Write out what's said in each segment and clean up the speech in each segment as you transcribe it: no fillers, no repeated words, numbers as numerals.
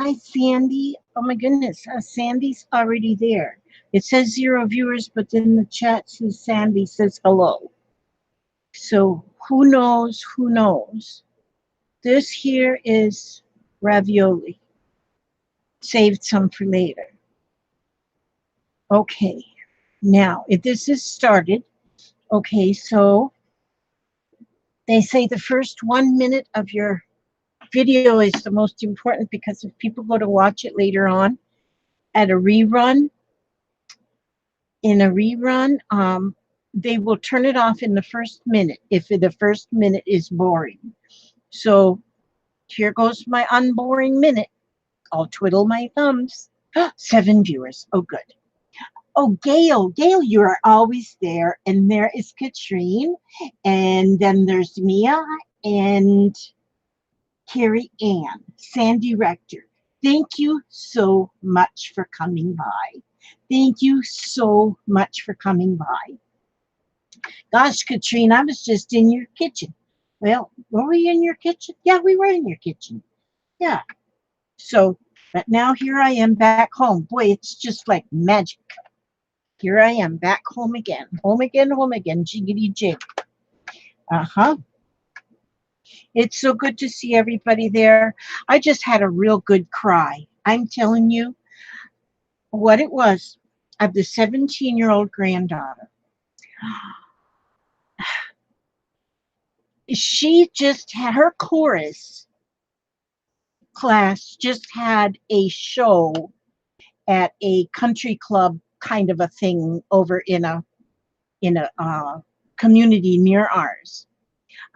Hi, Sandy. Oh my goodness, Sandy's already there. It says 0 viewers, but then the chat says Sandy says hello. So who knows? Who knows? This here is ravioli. Saved some for later. Okay, now if this is started, okay, so they say the first 1 minute of your video is the most important because if people go to watch it later on at a rerun, they will turn it off in the first minute if the first minute is boring. So here goes my unboring minute. I'll twiddle my thumbs. 7 viewers. Oh, good. Oh, Gail, you are always there. And there is Katrine. And then there's Mia and Carrie Ann, Sandy Rector. Thank you so much for coming by. Thank you so much for coming by. Gosh, Katrine, I was just in your kitchen. Well, were we in your kitchen? Yeah, we were in your kitchen. Yeah. So, but now here I am back home. Boy, it's just like magic. Here I am back home again. Home again, home again. Jiggity jig. Uh-huh. It's so good to see everybody there. I just had a real good cry. I'm telling you what it was of the 17-year-old granddaughter. She just had her chorus class just had a show at a country club kind of a thing over in a community near ours.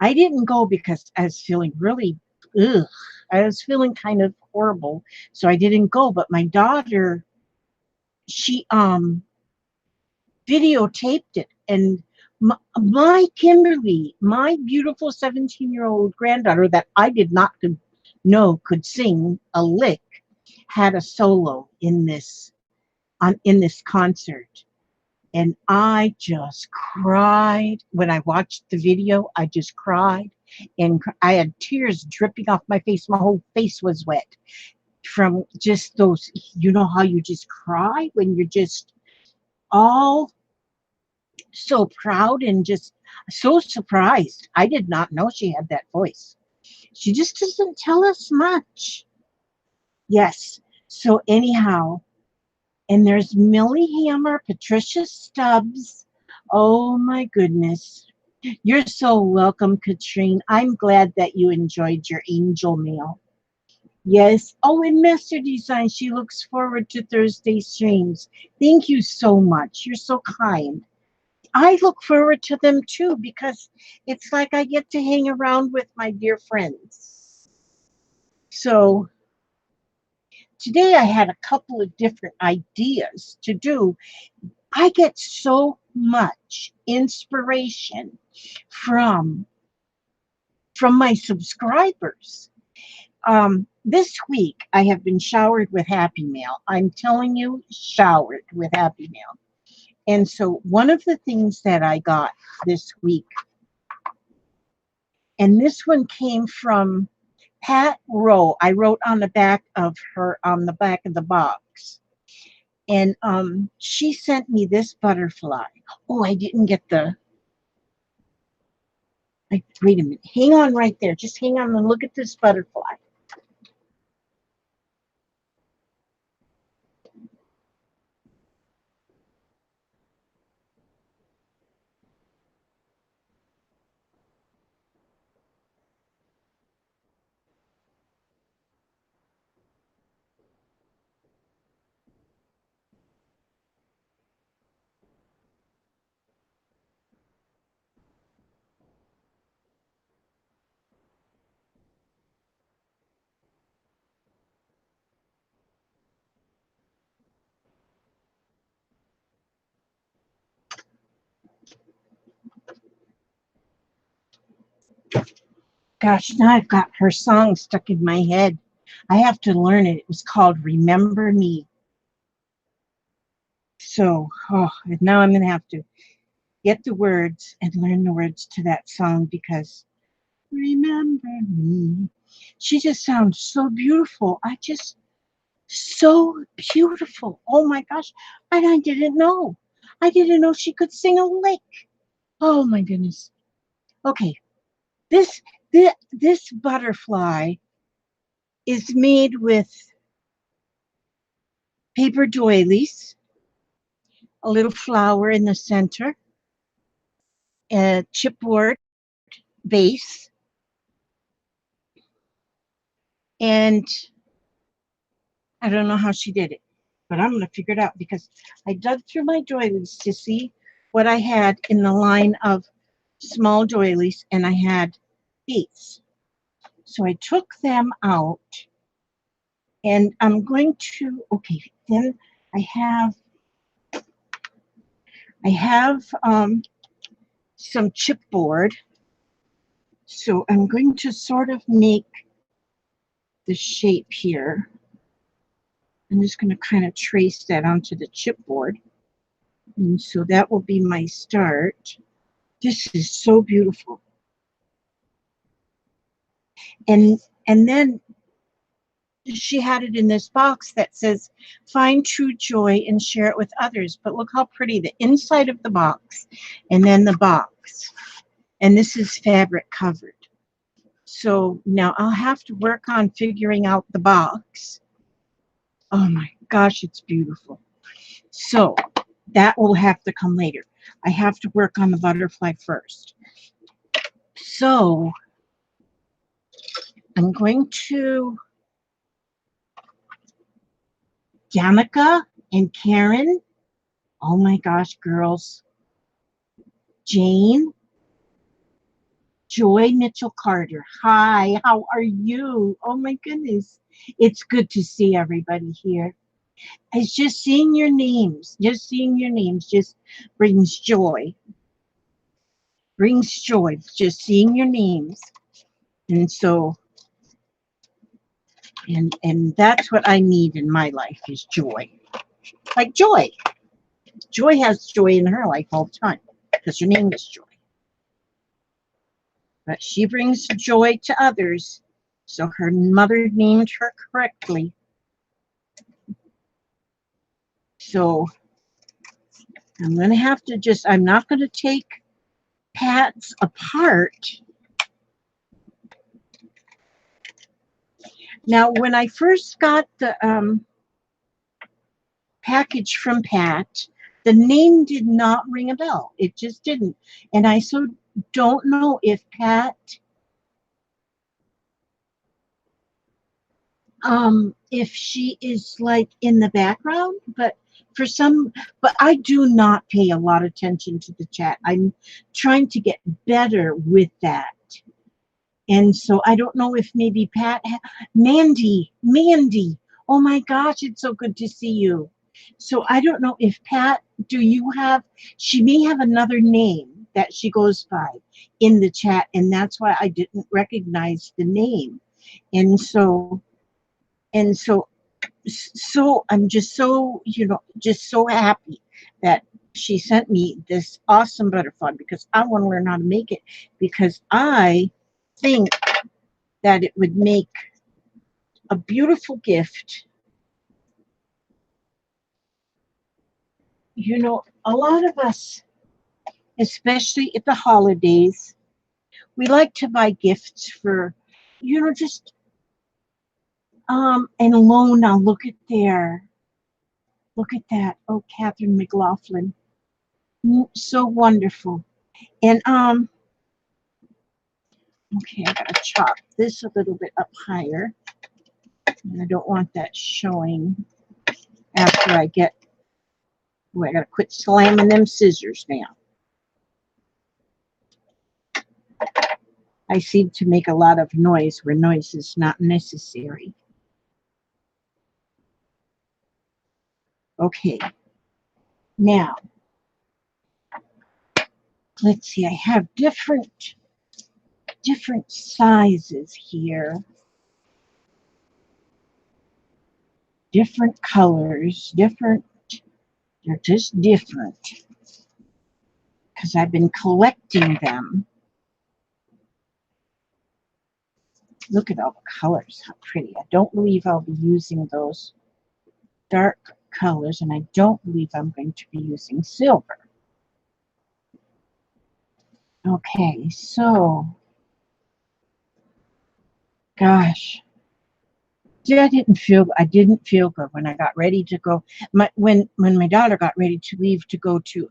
I didn't go because I was feeling really ugh. I was feeling kind of horrible, so I didn't go. But my daughter, she videotaped it, and my Kimberly, my beautiful 17-year-old granddaughter that I did not know could sing a lick, had a solo in this concert. And I just cried. When I watched the video, I just cried. And I had tears dripping off my face. My whole face was wet from just those, you know how you just cry when you're just all so proud and just so surprised. I did not know she had that voice. She just doesn't tell us much. Yes. So anyhow, and there's Millie Hammer, Patricia Stubbs. Oh my goodness. You're so welcome, Katrine. I'm glad that you enjoyed your angel mail. Yes. Oh, and Master Design, she looks forward to Thursday streams. Thank you so much. You're so kind. I look forward to them too because it's like I get to hang around with my dear friends. So today I had a couple of different ideas to do. I get so much inspiration from my subscribers. This week I have been showered with Happy Mail. I'm telling you, showered with Happy Mail. And so one of the things that I got this week, and this one came from Pat Rowe. I wrote on the back of the box. And she sent me this butterfly. Oh, I didn't get wait a minute. Hang on right there. Just hang on and look at this butterfly. Gosh, now I've got her song stuck in my head. I have to learn it. It was called Remember Me. So, now I'm going to have to get the words and learn the words to that song because remember me. She just sounds so beautiful. So beautiful. Oh my gosh. And I didn't know. I didn't know she could sing a lick. Oh my goodness. Okay. This this butterfly is made with paper doilies, a little flower in the center, a chipboard base, and I don't know how she did it, but I'm going to figure it out because I dug through my doilies to see what I had in the line of small doilies, and I had these. So I took them out, and I'm going to, okay, then I have, I have some chipboard. So I'm going to sort of make the shape here. I'm just going to kind of trace that onto the chipboard. And so that will be my start. This is so beautiful. And and then she had it in this box that says, find true joy and share it with others. But look how pretty the inside of the box and then the box. And this is fabric covered. So now I'll have to work on figuring out the box. Oh my gosh, it's beautiful. So that will have to come later. I have to work on the butterfly first. So I'm going to, Danica and Karen. Oh my gosh, girls. Jane, Joy Mitchell Carter. Hi, how are you? Oh my goodness. It's good to see everybody here. It's just seeing your names, just brings joy. Brings joy, just seeing your names. And so, and that's what I need in my life is joy. Like Joy. Joy has joy in her life all the time because her name is Joy. But she brings joy to others. So her mother named her correctly. So I'm going to have to just, I'm not going to take Pat's apart. Now, when I first got the package from Pat, the name did not ring a bell. It just didn't. And I so don't know if she is like in the background, but but I do not pay a lot of attention to the chat. I'm trying to get better with that. And so I don't know if maybe Mandy, oh my gosh, it's so good to see you. So I don't know if Pat, do you have, she may have another name that she goes by in the chat, and that's why I didn't recognize the name. And so, and so, so I'm just so, just so happy that she sent me this awesome butterfly because I want to learn how to make it because I think that it would make a beautiful gift. A lot of us, especially at the holidays, we like to buy gifts for, just, and Lona, look at there. Look at that. Oh, Catherine McLaughlin. So wonderful. And, okay, I gotta chop this a little bit up higher. And I don't want that showing after I get, oh, I gotta quit slamming them scissors now. I seem to make a lot of noise where noise is not necessary. Okay. Now, let's see, I have different sizes here. Different colors, they're just different. Because I've been collecting them. Look at all the colors, how pretty. I don't believe I'll be using those dark colors, and I don't believe I'm going to be using silver. Okay, so, gosh, I didn't feel good when I got ready to go. When my daughter got ready to leave to go to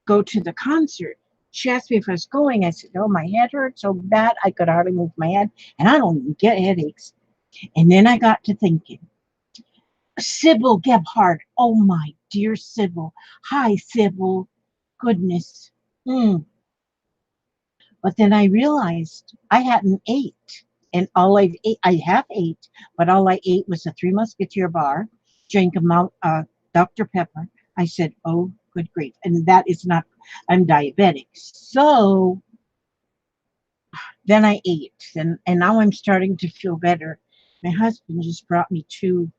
the concert, she asked me if I was going. I said, "Oh, my head hurt so bad I could hardly move my head, and I don't even get headaches." And then I got to thinking, Sybil Gebhardt. Oh my dear Sybil. Hi, Sybil. Goodness. Mm. But then I realized I hadn't ate. And I have ate, but all I ate was a Three Musketeer bar, drank a Dr. Pepper. I said, oh, good grief. And that is not, I'm diabetic. So then I ate, and now I'm starting to feel better. My husband just brought me 2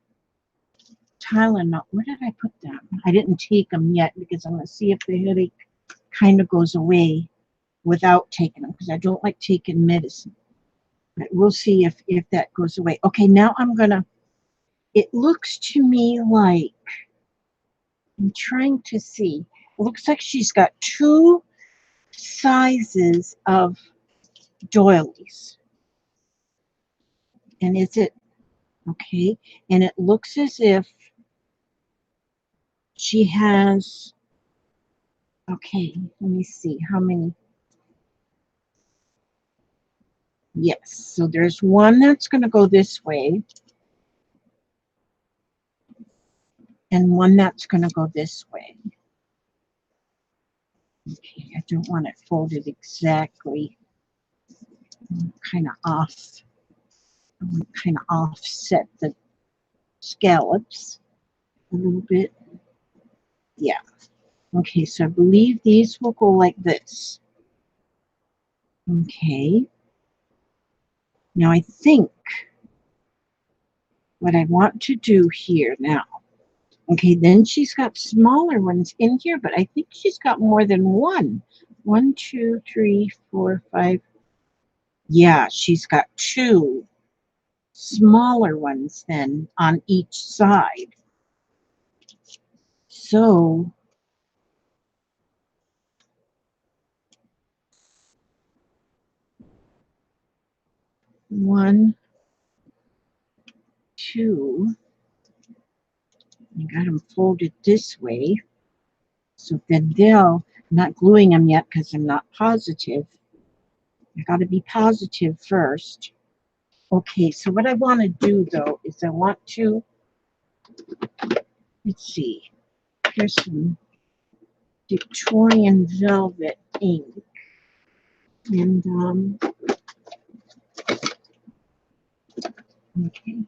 Tylenol. Where did I put them? I didn't take them yet because I'm going to see if the headache kind of goes away without taking them, because I don't like taking medicine. But we'll see if that goes away. Okay, now it looks to me like, I'm trying to see. It looks like she's got 2 sizes of doilies. And is it, okay, and it looks as if she has, okay, let me see how many. Yes, so there's one that's going to go this way, and one that's going to go this way. Okay, I don't want it folded exactly. I'm kind of off. I'm going to kind of offset the scallops a little bit. Yeah. Okay, so I believe these will go like this. Okay. Now I think what I want to do here now. Okay, then she's got smaller ones in here, but I think she's got more than one. 1, 2, 3, 4, 5. Yeah, she's got 2 smaller ones then on each side. So 1, 2. I got them folded this way. So then I'm not gluing them yet because I'm not positive. I got to be positive first. Okay, so what I want to do though is I want to, let's see, here's some Victorian velvet ink. And, okay.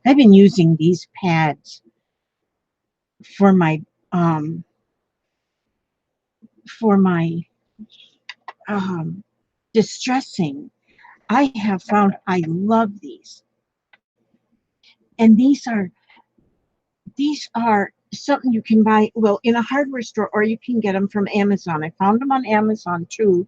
I've been using these pads for my, um, distressing. I have found I love these. And these are something you can buy, well, in a hardware store, or you can get them from Amazon. I found them on Amazon too.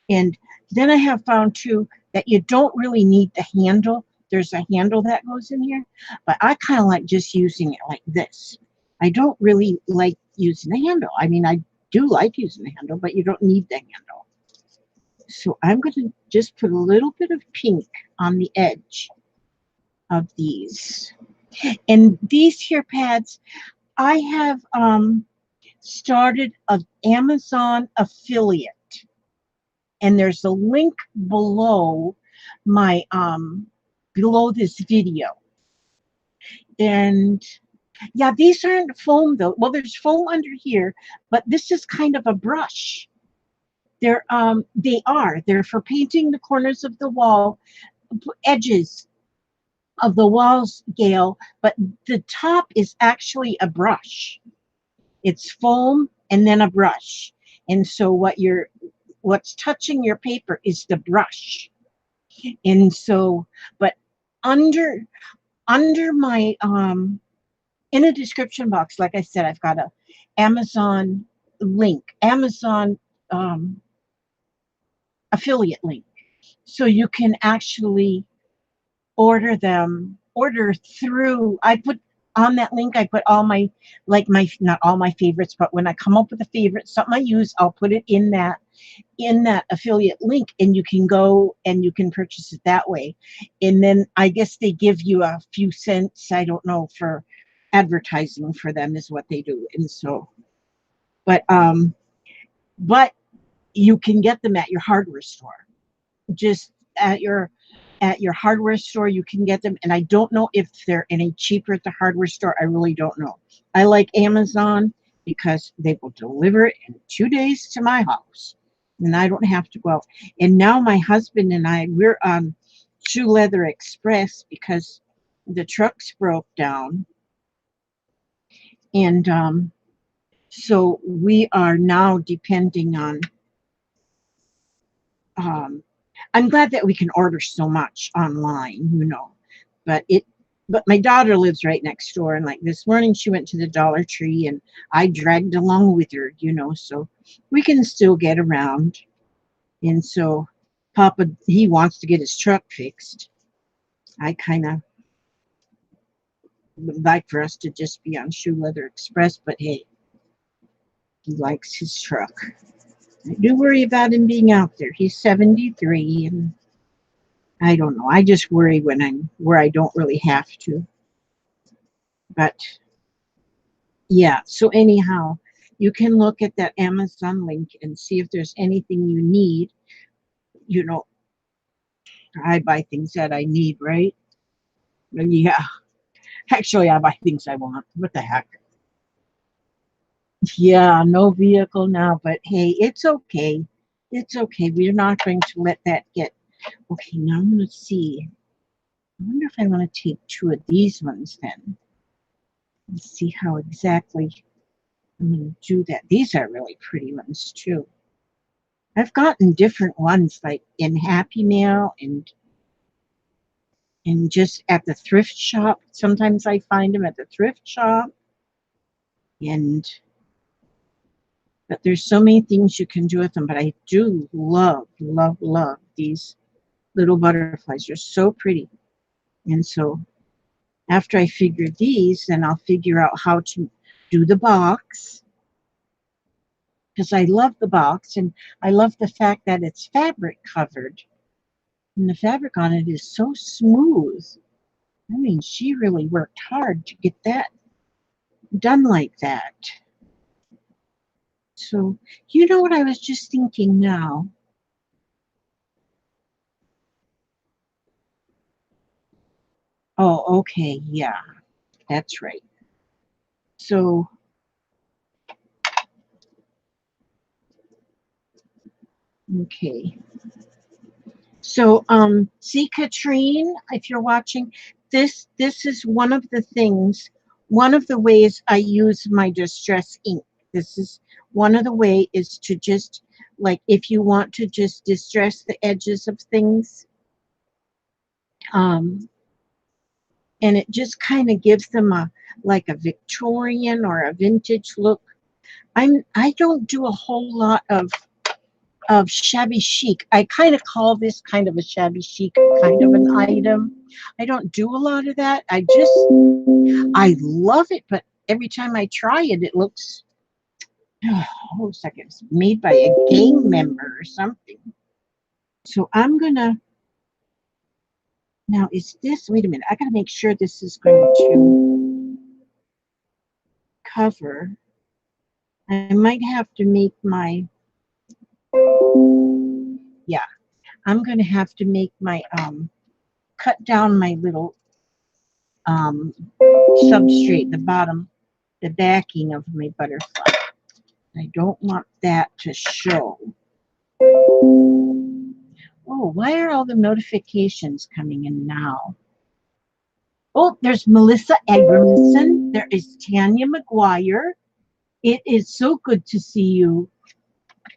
And then I have found too that you don't really need the handle. There's a handle that goes in here, but I kind of like just using it like this. I don't really like using the handle. I mean, I do like using the handle, but you don't need the handle. So I'm going to just put a little bit of pink on the edge of these. And these here pads, I have started an Amazon affiliate, and there's a link below my below this video. And yeah, these aren't foam though. Well, there's foam under here, but this is kind of a brush. They're for painting the corners of the wall, edges of the walls, Gail, but the top is actually a brush. It's foam and then a brush. And so what's touching your paper is the brush. And so, but under my in the description box, like I said, I've got a Amazon link, Amazon affiliate link. So you can actually order them, order through, I put on that link, I put all my, like my, not all my favorites, but when I come up with a favorite, something I use, I'll put it in that affiliate link, and you can go and you can purchase it that way. And then I guess they give you a few cents, I don't know, for advertising for them is what they do. And so, but you can get them at your hardware store. Just at your hardware store, you can get them. And I don't know if they're any cheaper at the hardware store. I really don't know. I like Amazon because they will deliver it in 2 days to my house, and I don't have to go out. And now my husband and I, we're on Shoe Leather Express because the trucks broke down. And so we are now depending on, I'm glad that we can order so much online, but my daughter lives right next door, and like this morning she went to the Dollar Tree and I dragged along with her, so we can still get around. And so Papa, he wants to get his truck fixed. I kind of would like for us to just be on Shoe Leather Express, but hey, he likes his truck. I do worry about him being out there. He's 73, and I don't know. I just worry when I'm where I don't really have to. But yeah, so anyhow, you can look at that Amazon link and see if there's anything you need. I buy things that I need, right? Yeah. Actually, I buy things I want. What the heck? Yeah, no vehicle now, but hey, it's okay. It's okay. We're not going to let that get. Okay, now I'm going to see. I wonder if I want to take 2 of these ones then. Let's see how exactly I'm going to do that. These are really pretty ones too. I've gotten different ones like in Happy Mail and just at the thrift shop. Sometimes I find them at the thrift shop. But there's so many things you can do with them. But I do love, love, love these little butterflies. They're so pretty. And so after I figure these, then I'll figure out how to do the box, because I love the box and I love the fact that it's fabric covered. And the fabric on it is so smooth. I mean, she really worked hard to get that done like that. So, you know what I was just thinking now? Oh, okay, yeah, that's right. So, okay. So, see, Katrine, if you're watching, this is one of the ways I use my distress ink. This is one of the way is to just, like, if you want to just distress the edges of things, um, and it just kind of gives them like a Victorian or a vintage look. I don't do a whole lot of shabby chic. I kind of call this kind of a shabby chic kind of an item. I don't do a lot of that. I love it, but every time I try it, it looks, oh, seconds, made by a gang member or something. So I'm gonna, now is this, wait a minute, I gotta make sure this is going to cover. I might have to make my, yeah, I'm gonna have to make my, cut down my little substrate, the bottom, the backing of my butterfly. I don't want that to show. Oh, why are all the notifications coming in now? Oh, there's Melissa Eggerson. There is Tanya McGuire. It is so good to see you.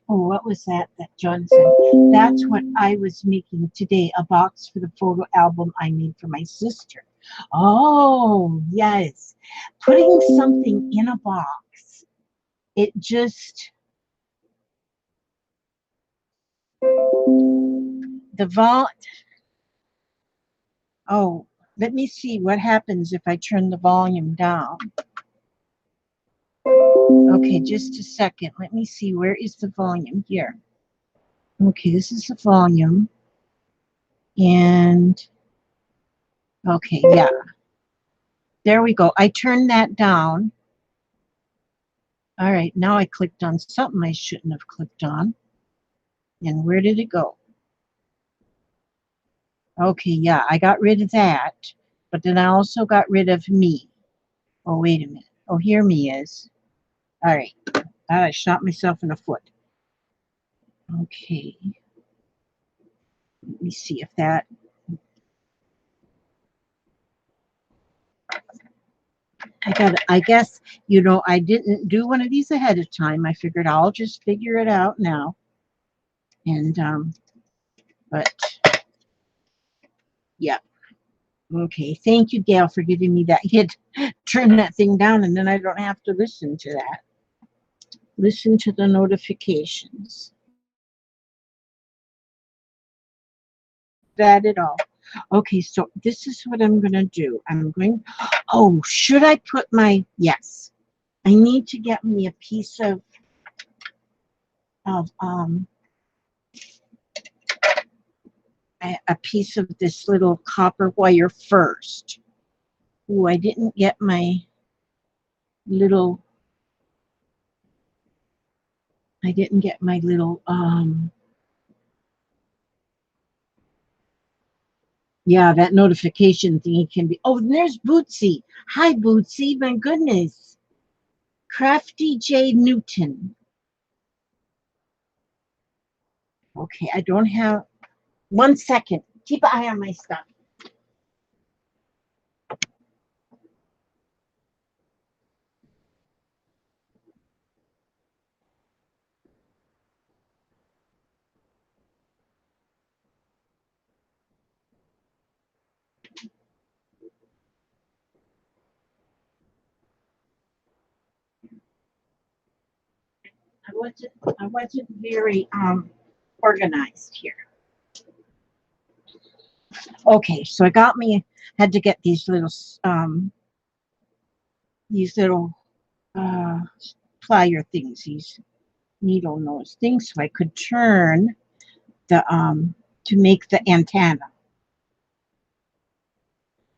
Oh, what was that John said? That's what I was making today, a box for the photo album I made for my sister. Oh, yes. Putting something in a box, it just, the vault, oh, Let me see what happens if I turn the volume down. Okay, just a second. Let me see. Where is the volume? Here. Okay, this is the volume. And, okay, yeah. There we go. I turned that down. All right, now I clicked on something I shouldn't have clicked on. And where did it go? Okay, yeah, I got rid of that. But then I also got rid of me. Oh, wait a minute. Oh, here me is. All right. I shot myself in the foot. Okay. Let me see if that. I guess, I didn't do one of these ahead of time. I figured I'll just figure it out now. And, but, yeah. Okay. Thank you, Gail, for giving me that hit. Turn that thing down, and then I don't have to listen to that. Listen to the notifications. That at all. Okay, so this is what I'm going to do. Oh, should I put yes. I need to get me a piece of a piece of this little copper wire first. Oh, I didn't get my little, yeah, that notification thingy can be, oh, and there's Bootsy. Hi, Bootsy, my goodness. Crafty J. Newton. Okay, I don't have, 1 second. Keep an eye on my stuff. I wasn't very organized here. Okay, so had to get these little plier things, these needle nose things, so I could turn to make the antenna.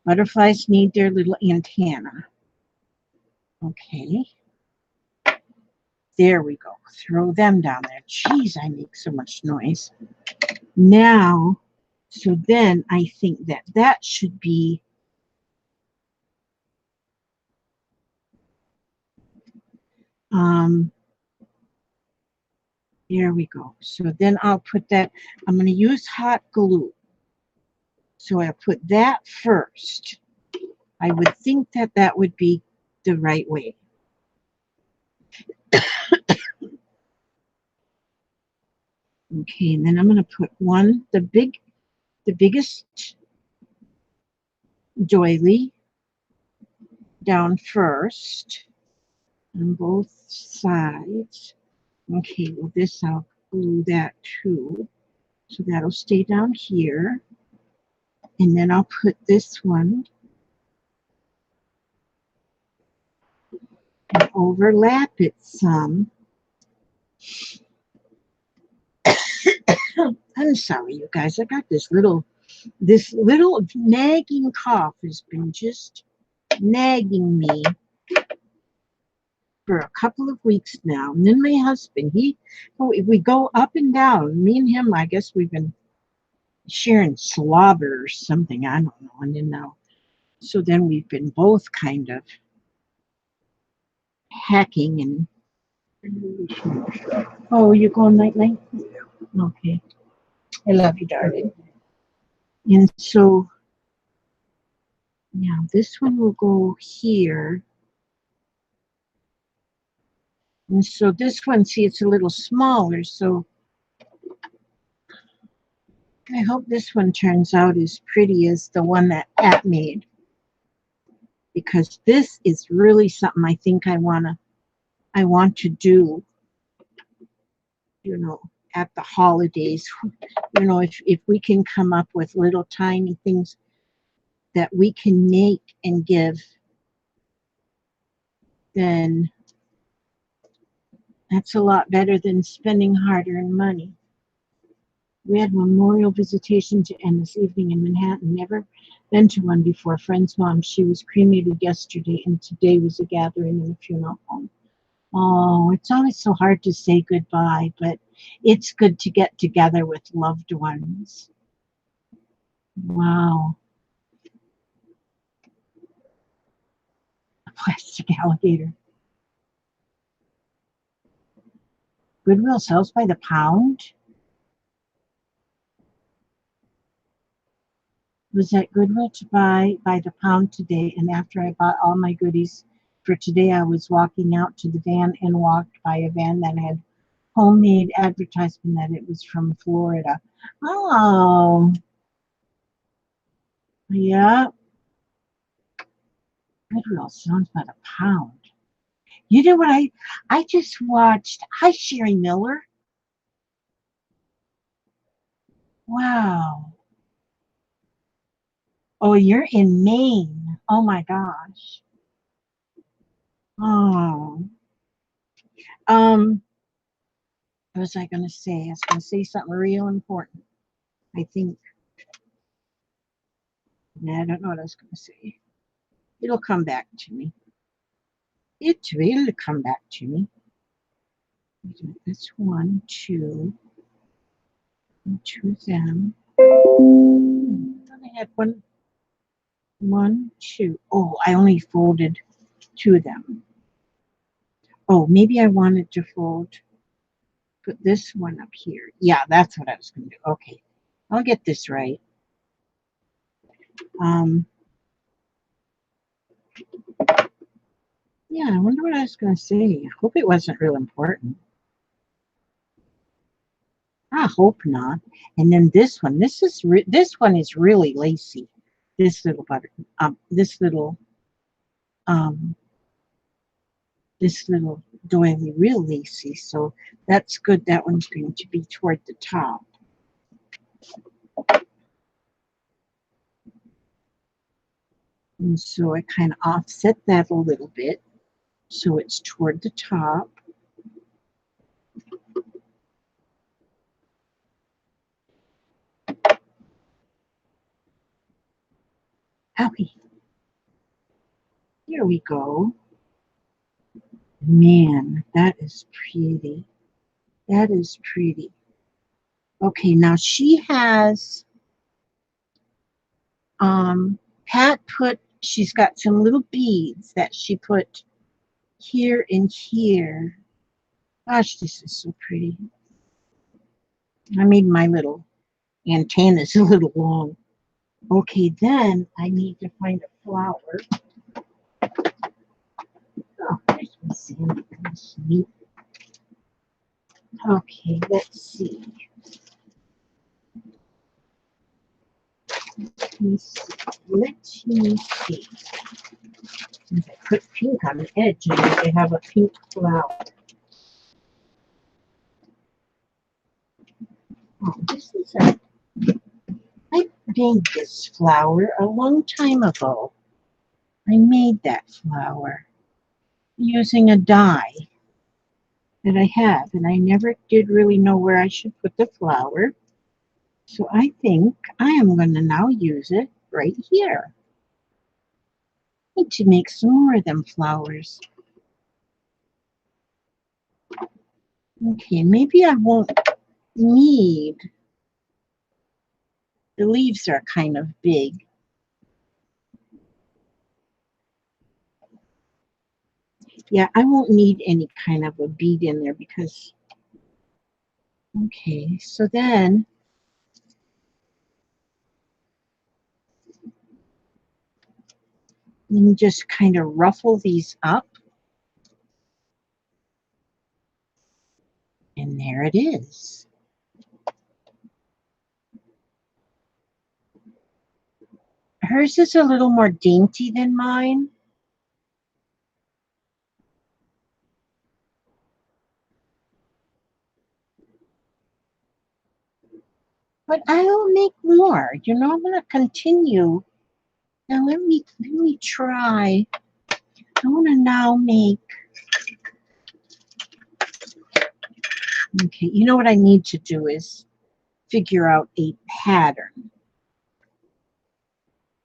Butterflies need their little antenna. Okay. There we go. Throw them down there. Jeez, I make so much noise. Now, so then I think that should be there we go. So then I'll put that, I'm going to use hot glue. So I'll put that first. I would think that would be the right way. Okay, and then I'm going to put the biggest doily down first on both sides. Okay, well this I'll glue that too. So that'll stay down here. And then I'll put this one and overlap it some. I'm sorry, you guys. I got this little nagging cough has been just nagging me for a couple of weeks now. And then my husband, we go up and down. Me and him, I guess we've been sharing slobber or something. I don't know. And then so then we've been both kind of hacking and. Oh, you're going night night? Okay. I love you, darling. And so now this one will go here. And so this one, see, it's a little smaller. So I hope this one turns out as pretty as the one that Pat made. Because this is really something I think I want to do, at the holidays. If we can come up with little tiny things that we can make and give, then that's a lot better than spending hard-earned money. We had memorial visitation to end this evening in Manhattan. Never been to one before. Friend's mom, she was cremated yesterday, and today was a gathering in the funeral home. Oh, it's always so hard to say goodbye, but it's good to get together with loved ones. Wow. A plastic alligator. Goodwill sells by the pound? Was at Goodwill to buy by the pound today, and after I bought all my goodies for today, I was walking out to the van and walked by a van that had homemade advertisement that it was from Florida. Oh, yeah. Goodwill sounds about a pound. You know what I just watched? Hi, Sherry Miller. Wow. Oh, you're in Maine. Oh my gosh. Oh. Um, what was I gonna say? I was gonna say something real important. I think. Nah, I don't know what I was gonna say. It'll come back to me. It will come back to me. That's one, two, two of them. I had one, two. Oh, I only folded two of them. Oh, maybe I wanted to put this one up here. Yeah, that's what I was going to do. Okay, I'll get this right. Yeah, I wonder what I was going to say. I hope it wasn't real important. I hope not. And then this one. This one is really lacy. This little um this little doily real lacy. So that's good. That one's going to be toward the top. And so I kind of offset that a little bit so it's toward the top. Okay, here we go. Man, that is pretty. That is pretty. Okay, now she has, Pat she's got some little beads that she put here and here. Gosh, this is so pretty. I made my little antennas a little long. Okay, then I need to find a flower. Oh, there's my sand. That's neat. Okay, let's see. Let me see. Since I put pink on the edge, and I have a pink flower. Oh, I made this flower a long time ago. I made that flower using a die that I have, and I never did really know where I should put the flower. So I think I am going to now use it right here. I need to make some more of them flowers. Okay, maybe I won't need, the leaves are kind of big. Yeah, I won't need any kind of a bead in there because, okay, so then let me just kind of ruffle these up. And there it is. Hers is a little more dainty than mine. But I'll make more. You know, I'm going to continue Now let me try. I want to now make. Okay, you know what I need to do is figure out a pattern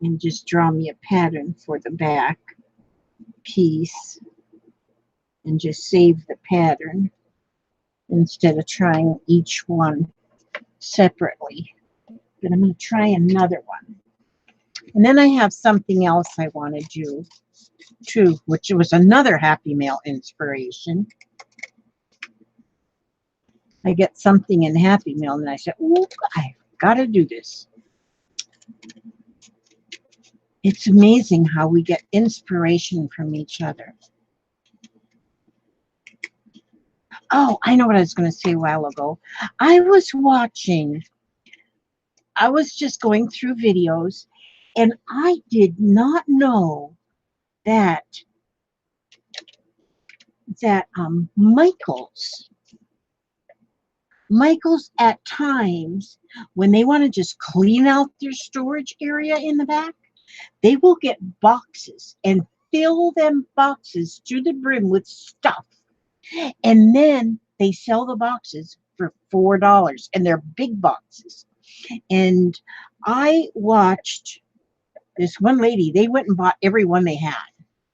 and just draw me a pattern for the back piece and just save the pattern instead of trying each one separately. But I'm going to try another one. And then I have something else I want to do too, which was another Happy Mail inspiration. I get something in Happy Mail and I said, oh, I've got to do this. It's amazing how we get inspiration from each other. Oh, I know what I was going to say a while ago. I was just going through videos, and I did not know that Michael's at times when they want to just clean out their storage area in the back, they will get boxes and fill them boxes to the brim with stuff. And then they sell the boxes for $4, and they're big boxes. And I watched this one lady, they went and bought every one they had.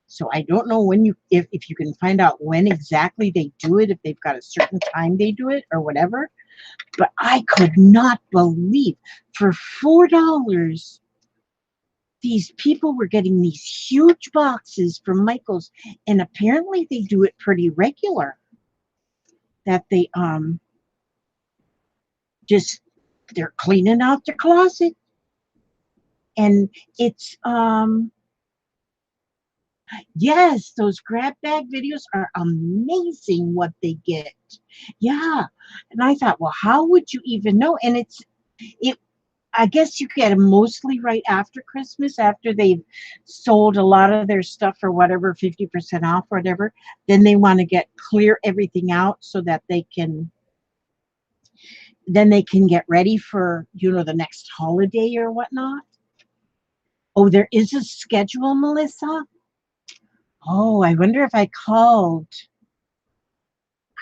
So I don't know when if you can find out when exactly they do it, if they've got a certain time they do it or whatever. But I could not believe for $4, these people were getting these huge boxes from Michael's, and apparently they do it pretty regular. That they just they're cleaning out their closet, and it's yes, those grab bag videos are amazing what they get. Yeah. And I thought, well, how would you even know? And it I guess you get them mostly right after Christmas, after they've sold a lot of their stuff or whatever, 50% off or whatever. Then they want to clear everything out so that they can get ready for, the next holiday or whatnot. Oh, there is a schedule, Melissa. Oh, I wonder if I called.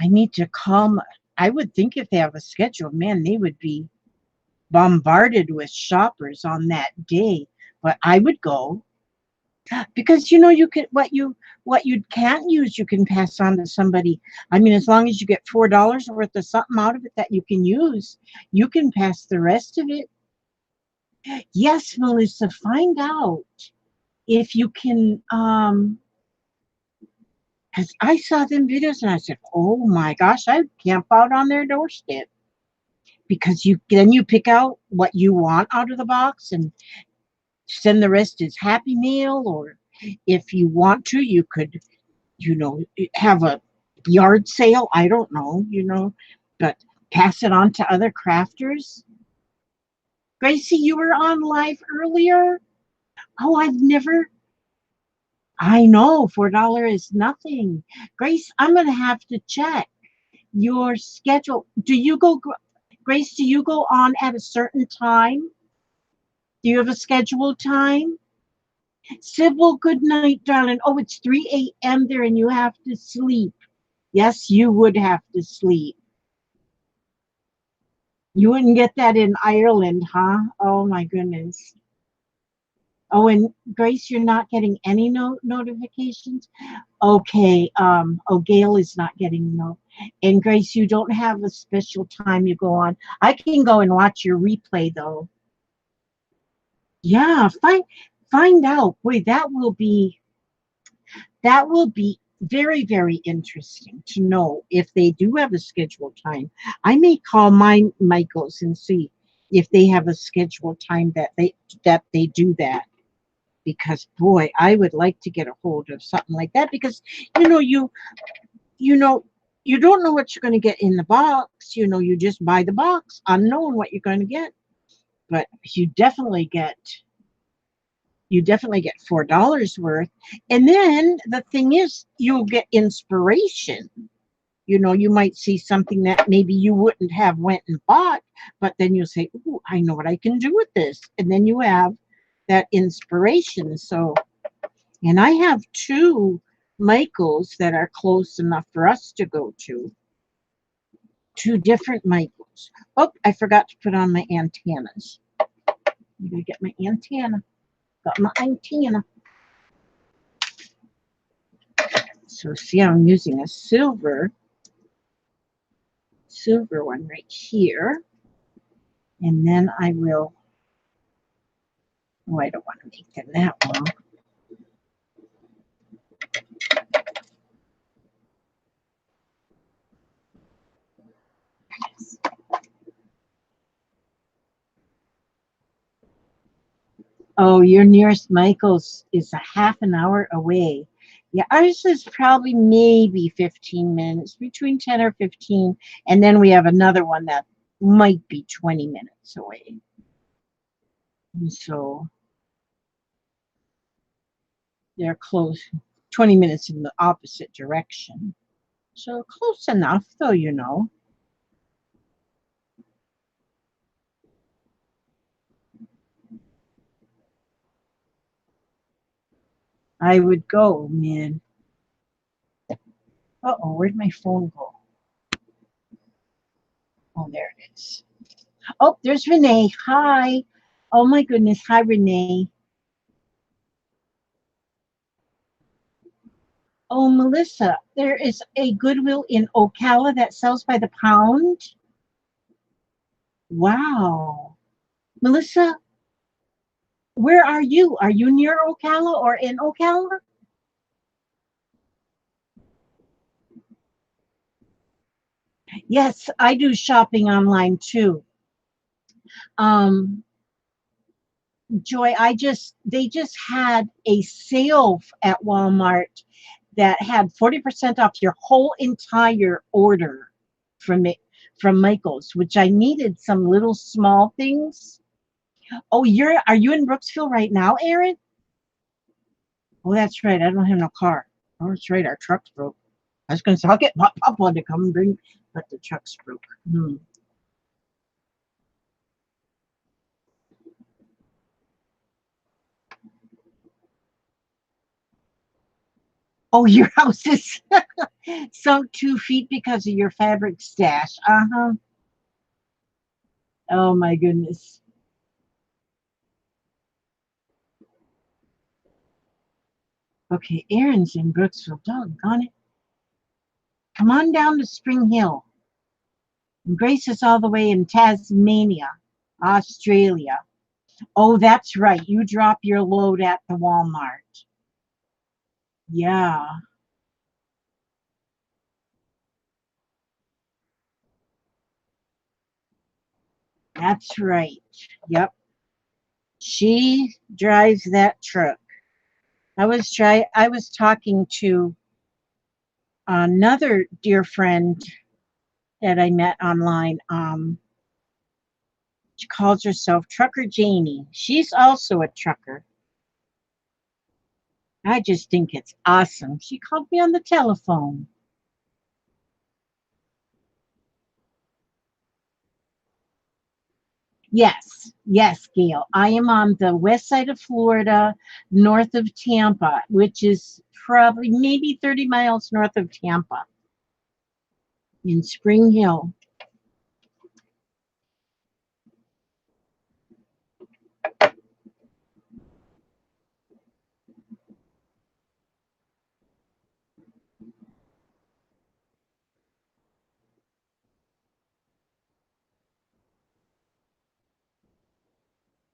I need to call. I would think if they have a schedule, man, they would be bombarded with shoppers on that day. But I would go because you can what you can't use, you can pass on to somebody. I mean, as long as you get $4 worth of something out of it that you can use, you can pass the rest of it. Yes, Melissa, find out if you can. Because I saw them videos and I said, oh my gosh, I'd camp out on their doorstep. Because then you pick out what you want out of the box and send the rest as Happy Meal. Or if you want to, you could, have a yard sale. I don't know, but pass it on to other crafters. Gracie, you were on live earlier. Oh, I know $4 is nothing. Grace, I'm going to have to check your schedule. Grace, do you go on at a certain time? Do you have a scheduled time? Sybil, good night, darling. Oh, it's 3 a.m. there and you have to sleep. Yes, you would have to sleep. You wouldn't get that in Ireland, huh? Oh, my goodness. Oh, and Grace, you're not getting any notifications? Okay. Gail is not getting no. And Grace, you don't have a special time you go on. I can go and watch your replay, though. Yeah, find out. Boy, that will be very, very interesting to know if they do have a scheduled time. I may call Michaels and see if they have a scheduled time that they do that. Because boy, I would like to get a hold of something like that, because you don't know what you're going to get in the box. You just buy the box unknown what you're going to get. But you definitely get $4 worth. And then the thing is, you'll get inspiration. You might see something that maybe you wouldn't have went and bought, but then you'll say, "Ooh, I know what I can do with this." And then you have that inspiration. So, and I have two Michaels that are close enough for us to go to. Two different Michaels. Oh, I forgot to put on my antennas. I'm gonna get my antenna. Got my antenna. So see, I'm using a silver one right here. And then I will, oh, I don't want to make them that long. Oh, your nearest Michael's is a half an hour away. Yeah, ours is probably maybe 15 minutes, between 10 or 15. And then we have another one that might be 20 minutes away. And so they're close, 20 minutes in the opposite direction. So close enough, though, you know. I would go, man. Uh-oh, where'd my phone go? Oh, there it is. Oh, there's Renee. Hi. Oh, my goodness. Hi, Renee. Oh, Melissa, there is a Goodwill in Ocala that sells by the pound. Wow. Melissa, where are you? Are you near Ocala or in Ocala? Yes, I do shopping online too. Um, Joy, they just had a sale at Walmart that had 40% off your whole entire order from it from Michael's, which I needed some little small things. Oh, are you in Brooksville right now, Aaron? Oh, that's right. I don't have no car. Oh, that's right. Our truck's broke. I was going to say I'll get Papa to come and bring, but the truck's broke. Hmm. Oh, your house is sunk 2 feet because of your fabric stash. Uh huh. Oh my goodness. Okay, Aaron's in Brooksville. Doggone it. Come on down to Spring Hill. And Grace is all the way in Tasmania, Australia. Oh, that's right. You drop your load at the Walmart. Yeah, that's right. Yep. She drives that truck. I was talking to another dear friend that I met online. She calls herself Trucker Janie. She's also a trucker. I just think it's awesome. She called me on the telephone. Yes, yes, Gail. I am on the west side of Florida, north of Tampa, which is probably maybe 30 miles north of Tampa in Spring Hill.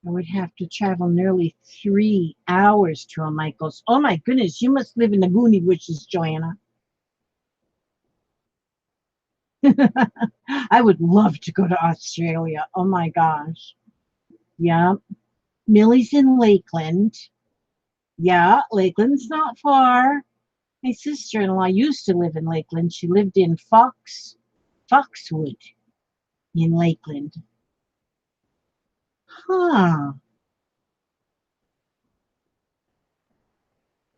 I would have to travel nearly 3 hours to a Michael's. Oh my goodness, you must live in the Goonie Bushes, Joanna. I would love to go to Australia. Oh my gosh. Yeah. Millie's in Lakeland. Yeah, Lakeland's not far. My sister-in-law used to live in Lakeland. She lived in Foxwood in Lakeland. Huh.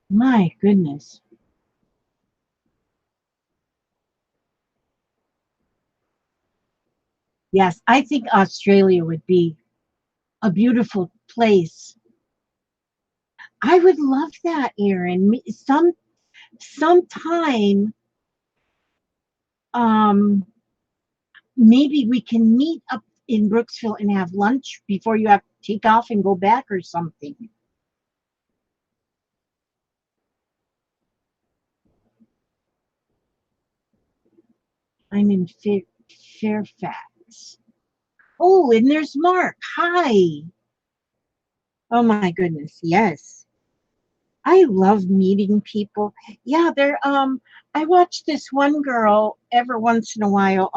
My goodness. Yes, I think Australia would be a beautiful place I would love that, Erin. Sometime, um, maybe we can meet up in Brooksville and have lunch before you have to take off and go back or something. I'm in Fairfax. Oh, and there's Mark. Hi. Oh my goodness. Yes. I love meeting people. Yeah, I watch this one girl every once in a while,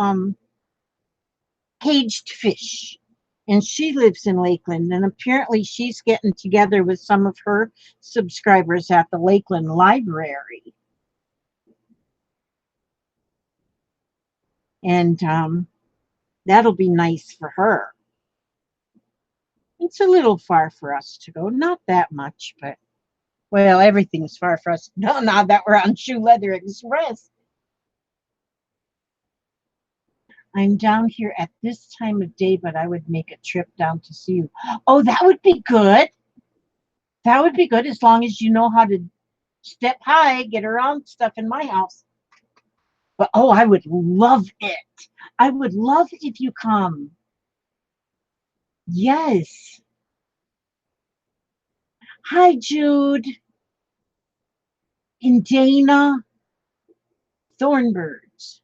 Caged Fish. And she lives in Lakeland, and apparently she's getting together with some of her subscribers at the Lakeland Library. And that'll be nice for her. It's a little far for us to go, not that much, but well, everything's far for us. No, now that we're on Shoe Leather Express. I'm down here at this time of day, but I would make a trip down to see you. Oh, that would be good. That would be good as long as you know how to step high, get around stuff in my house. But oh, I would love it. I would love if you come. Yes. Hi, Jude and Dana Thornbirds.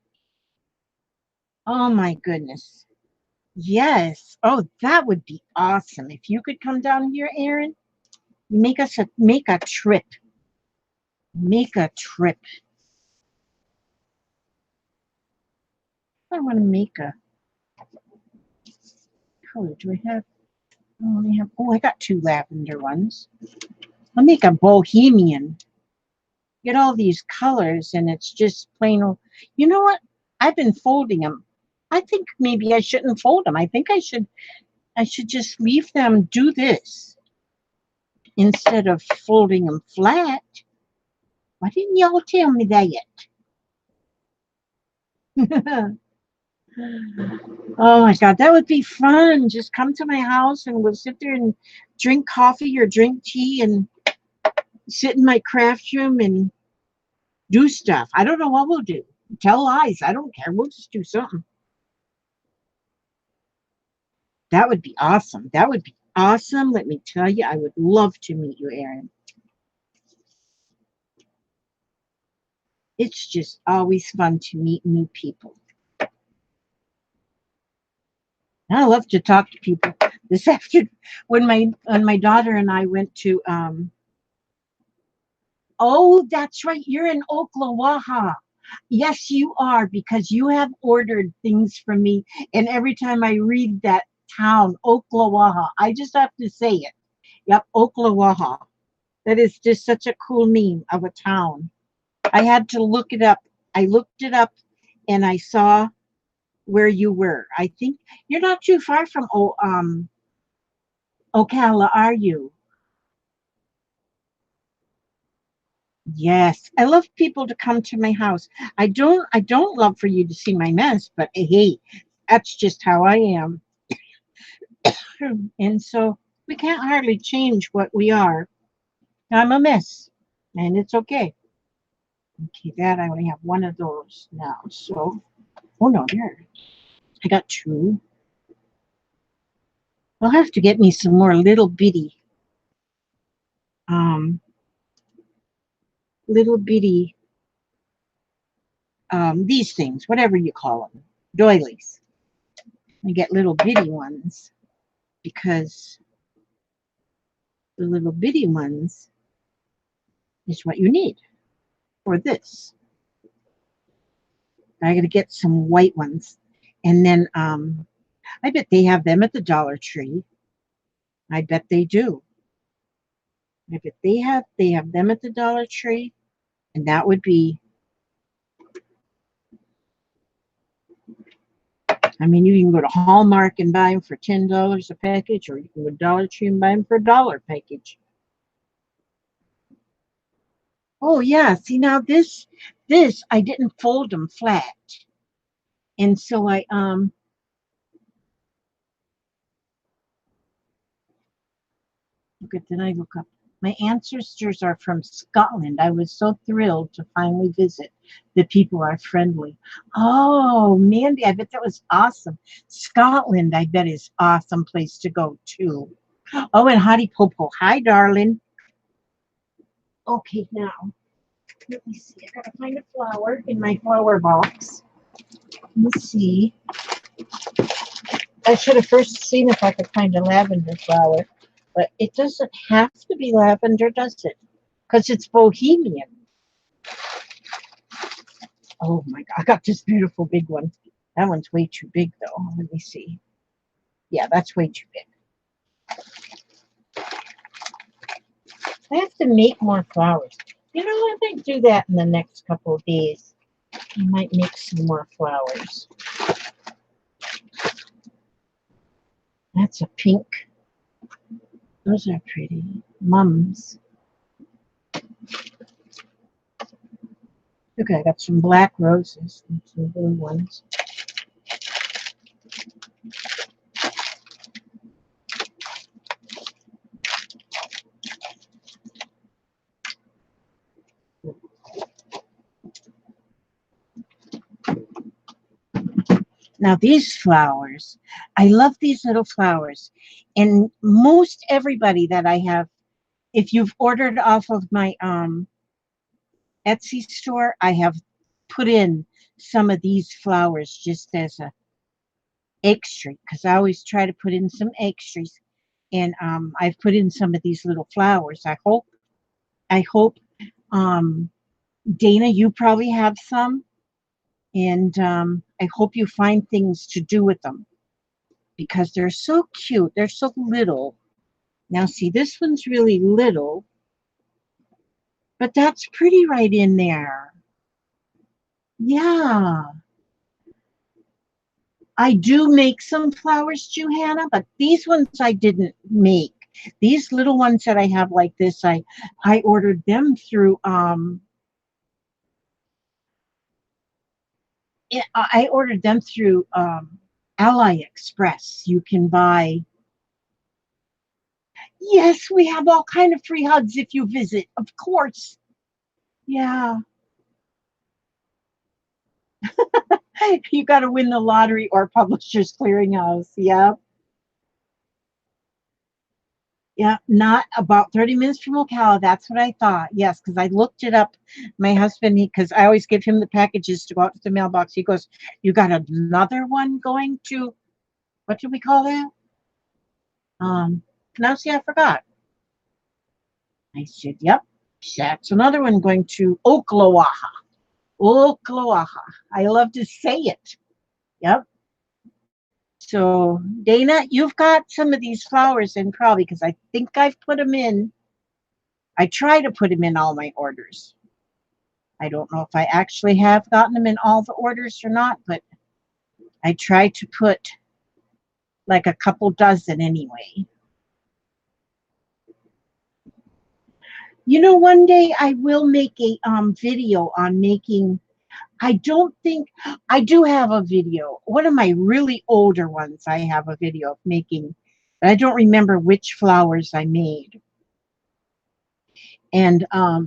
Oh my goodness. Yes. Oh, that would be awesome. If you could come down here, Aaron, make a trip. Make a trip. I want to make a color. Do I have? I only have. Oh, I got two lavender ones. I'll make a bohemian. Get all these colors, and it's just plain old. You know what? I've been folding them. I think maybe I shouldn't fold them. I think I should. I should just leave them do this instead of folding them flat. Why didn't y'all tell me that yet? Oh my God, that would be fun. Just come to my house and we'll sit there and drink coffee or drink tea and sit in my craft room and do stuff. I don't know what we'll do. Tell lies. I don't care. We'll just do something. That would be awesome. That would be awesome. Let me tell you, I would love to meet you, Erin. It's just always fun to meet new people. I love to talk to people. This afternoon, when my daughter and I went to oh, that's right. You're in Oklawaha. Yes, you are, because you have ordered things from me. And every time I read that town, Oklawaha, I just have to say it. Yep, Oklawaha. That is just such a cool name of a town. I had to look it up. I looked it up and I saw where you were. I think you're not too far from Ocala, are you? Yes, I love people to come to my house. I don't love for you to see my mess, but hey, that's just how I am. And so we can't hardly change what we are. I'm a mess, and it's okay. Okay, that I only have one of those now. So, oh no, there. I got two. I'll have to get me some more um, little bitty, these things, whatever you call them, doilies. I get little bitty ones because the little bitty ones is what you need for this. I got to get some white ones. And then I bet they have them at the Dollar Tree. I bet they do. I bet they have them at the Dollar Tree. And that would be, I mean, you can go to Hallmark and buy them for $10 a package, or you can go to Dollar Tree and buy them for $1 package. Oh yeah, see now this I didn't fold them flat. And so I look at, did I look up? My ancestors are from Scotland. I was so thrilled to finally visit. The people are friendly. Oh, Mandy, I bet that was awesome. Scotland, I bet is awesome place to go too. Oh, and Hottie Popo. Hi, darling. Okay, now, let me see. I gotta find a flower in my flower box. Let me see. I should have first seen if I could find a lavender flower, but it doesn't have to be lavender, does it? Because it's bohemian. Oh my God, I got this beautiful big one. That one's way too big though. Let me see. Yeah, that's way too big. I have to make more flowers. You know, I might do that in the next couple of days. I might make some more flowers. That's a pink. Those are pretty. Mums. Okay, I got some black roses and some blue ones. Now these flowers, I love these little flowers. And most everybody that I have, if you've ordered off of my Etsy store, I have put in some of these flowers just as a extra because I always try to put in some extras. And I've put in some of these little flowers. I hope, um, Dana, you probably have some. And I hope you find things to do with them because they're so cute. They're so little. Now, see, this one's really little, but that's pretty right in there. Yeah. I do make some flowers, Johanna, but these ones I didn't make. These little ones that I have like this, I ordered them through I ordered them through AliExpress. You can buy. Yes, we have all kind of free hugs if you visit, of course. Yeah. You got to win the lottery or Publishers Clearinghouse. Yeah. Yeah, not about 30 minutes from Ocala. That's what I thought. Yes, because I looked it up. My husband, because I always give him the packages to go out to the mailbox. He goes, "You got another one going to, what do we call that? Now see, I forgot." I said, "Yep, that's another one going to Oklawaha. Oklawaha." I love to say it. Yep. So, Dana, you've got some of these flowers in probably because I think I've put them in. I try to put them in all my orders. I don't know if I actually have gotten them in all the orders or not, but I try to put like a couple dozen anyway. You know, one day I will make a video on making. I don't think I do have a video. One of my really older ones, I have a video of making, but I don't remember which flowers I made. And I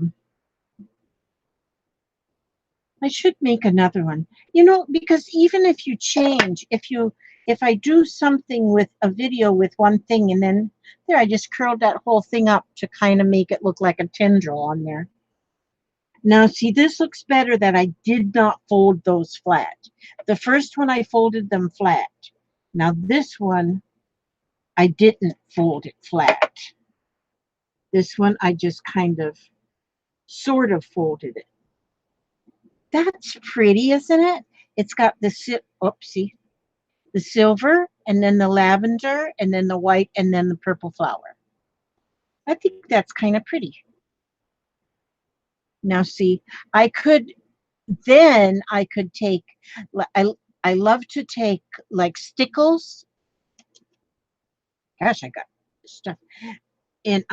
should make another one. You know, because even if you change, if I do something with a video with one thing and then there I just curled that whole thing up to kind of make it look like a tendril on there. Now see, this looks better that I did not fold those flat. The first one I folded them flat. Now this one I didn't fold it flat. This one I just kind of sort of folded it. That's pretty, isn't it? It's got the oopsie, the silver, and then the lavender, and then the white, and then the purple flower. I think that's kind of pretty. Now, see, I could, then I could take, I, I love to take like stickles. Gosh, I got stuff. And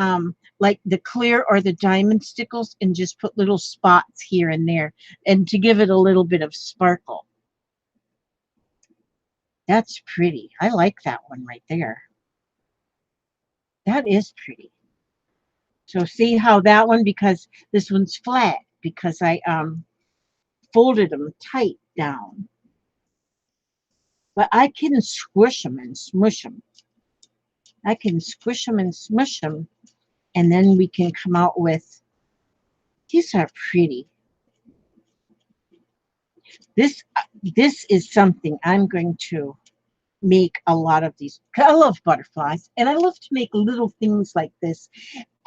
like the clear or the diamond stickles and just put little spots here and there and to give it a little bit of sparkle. That's pretty. I like that one right there. That is pretty. So see how that one, because this one's flat, because I folded them tight down. But I can squish them and smush them. I can squish them and smush them, and then we can come out with, these are pretty. This is something I'm going to make a lot of these. I love butterflies, and I love to make little things like this.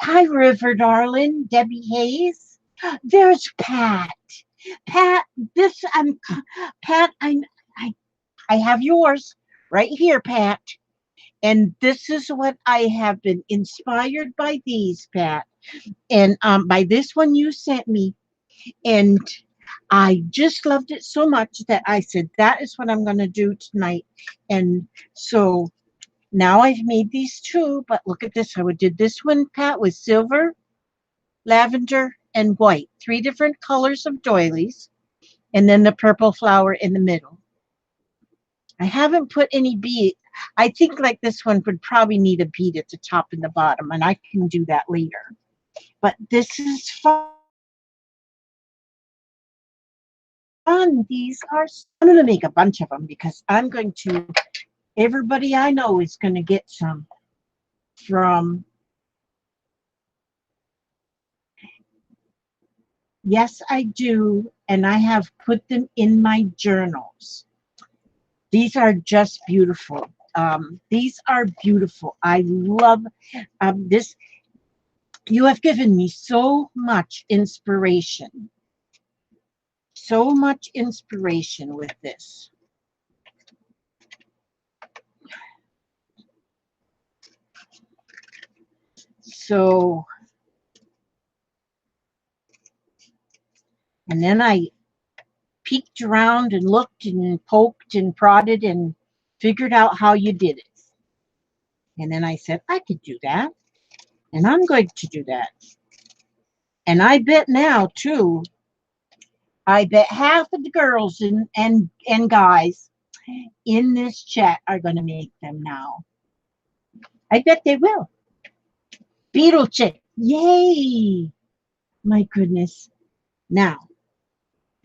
Hi, River, darling. Debbie Hayes. There's Pat. Pat, this I'm Pat. I have yours right here, Pat. And this is what I have been inspired by these, Pat. And by this one you sent me, and I just loved it so much that I said that is what I'm going to do tonight. And so now I've made these two, but look at this. I did this one, Pat, with silver, lavender, and white. 3 different colors of doilies, and then the purple flower in the middle. I haven't put any bead. I think like this one would probably need a bead at the top and the bottom, and I can do that later. But this is fun. These are, I'm going to make a bunch of them because I'm going to, everybody I know is going to get some from, yes, I do, and I have put them in my journals. These are just beautiful. These are beautiful. I love this. You have given me so much inspiration. So much inspiration with this. So, and then I peeked around and looked and poked and prodded and figured out how you did it. And then I said, I could do that. And I'm going to do that. And I bet now, too, I bet half of the girls and guys in this chat are going to make them now. I bet they will. Beetle chick. Yay. My goodness. Now,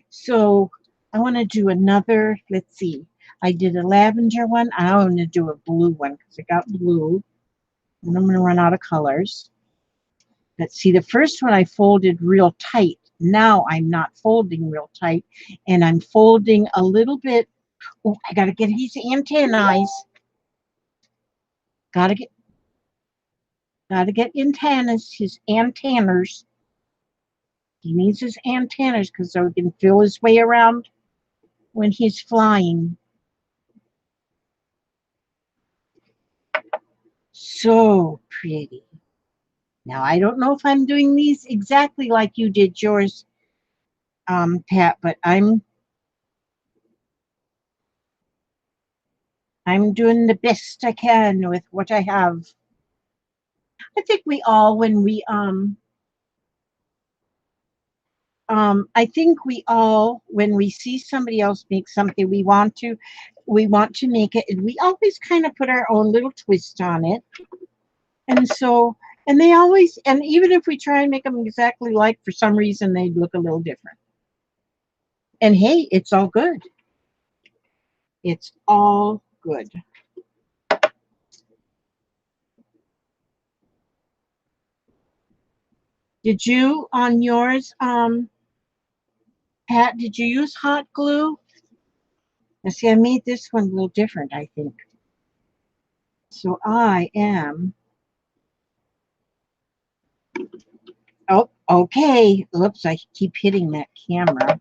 so I want to do another, let's see. I did a lavender one. I want to do a blue one because I got blue. And I'm going to run out of colors. But see, the first one I folded real tight. Now I'm not folding real tight. And I'm folding a little bit. Oh, I got to get his antennae. Got to get antennas, his antennas. He needs his antennas because so he can feel his way around when he's flying. So pretty. Now, I don't know if I'm doing these exactly like you did yours, Pat, but I'm doing the best I can with what I have. I think we all, when we I think we all, when we see somebody else make something, we want to make it, and we always kind of put our own little twist on it. And so, and they always, and even if we try and make them exactly like, for some reason, they look a little different. And hey, it's all good. It's all good. Did you, on yours, Pat, did you use hot glue? Now, see, I made this one a little different, I think. So I am, oh, okay. Oops, I keep hitting that camera.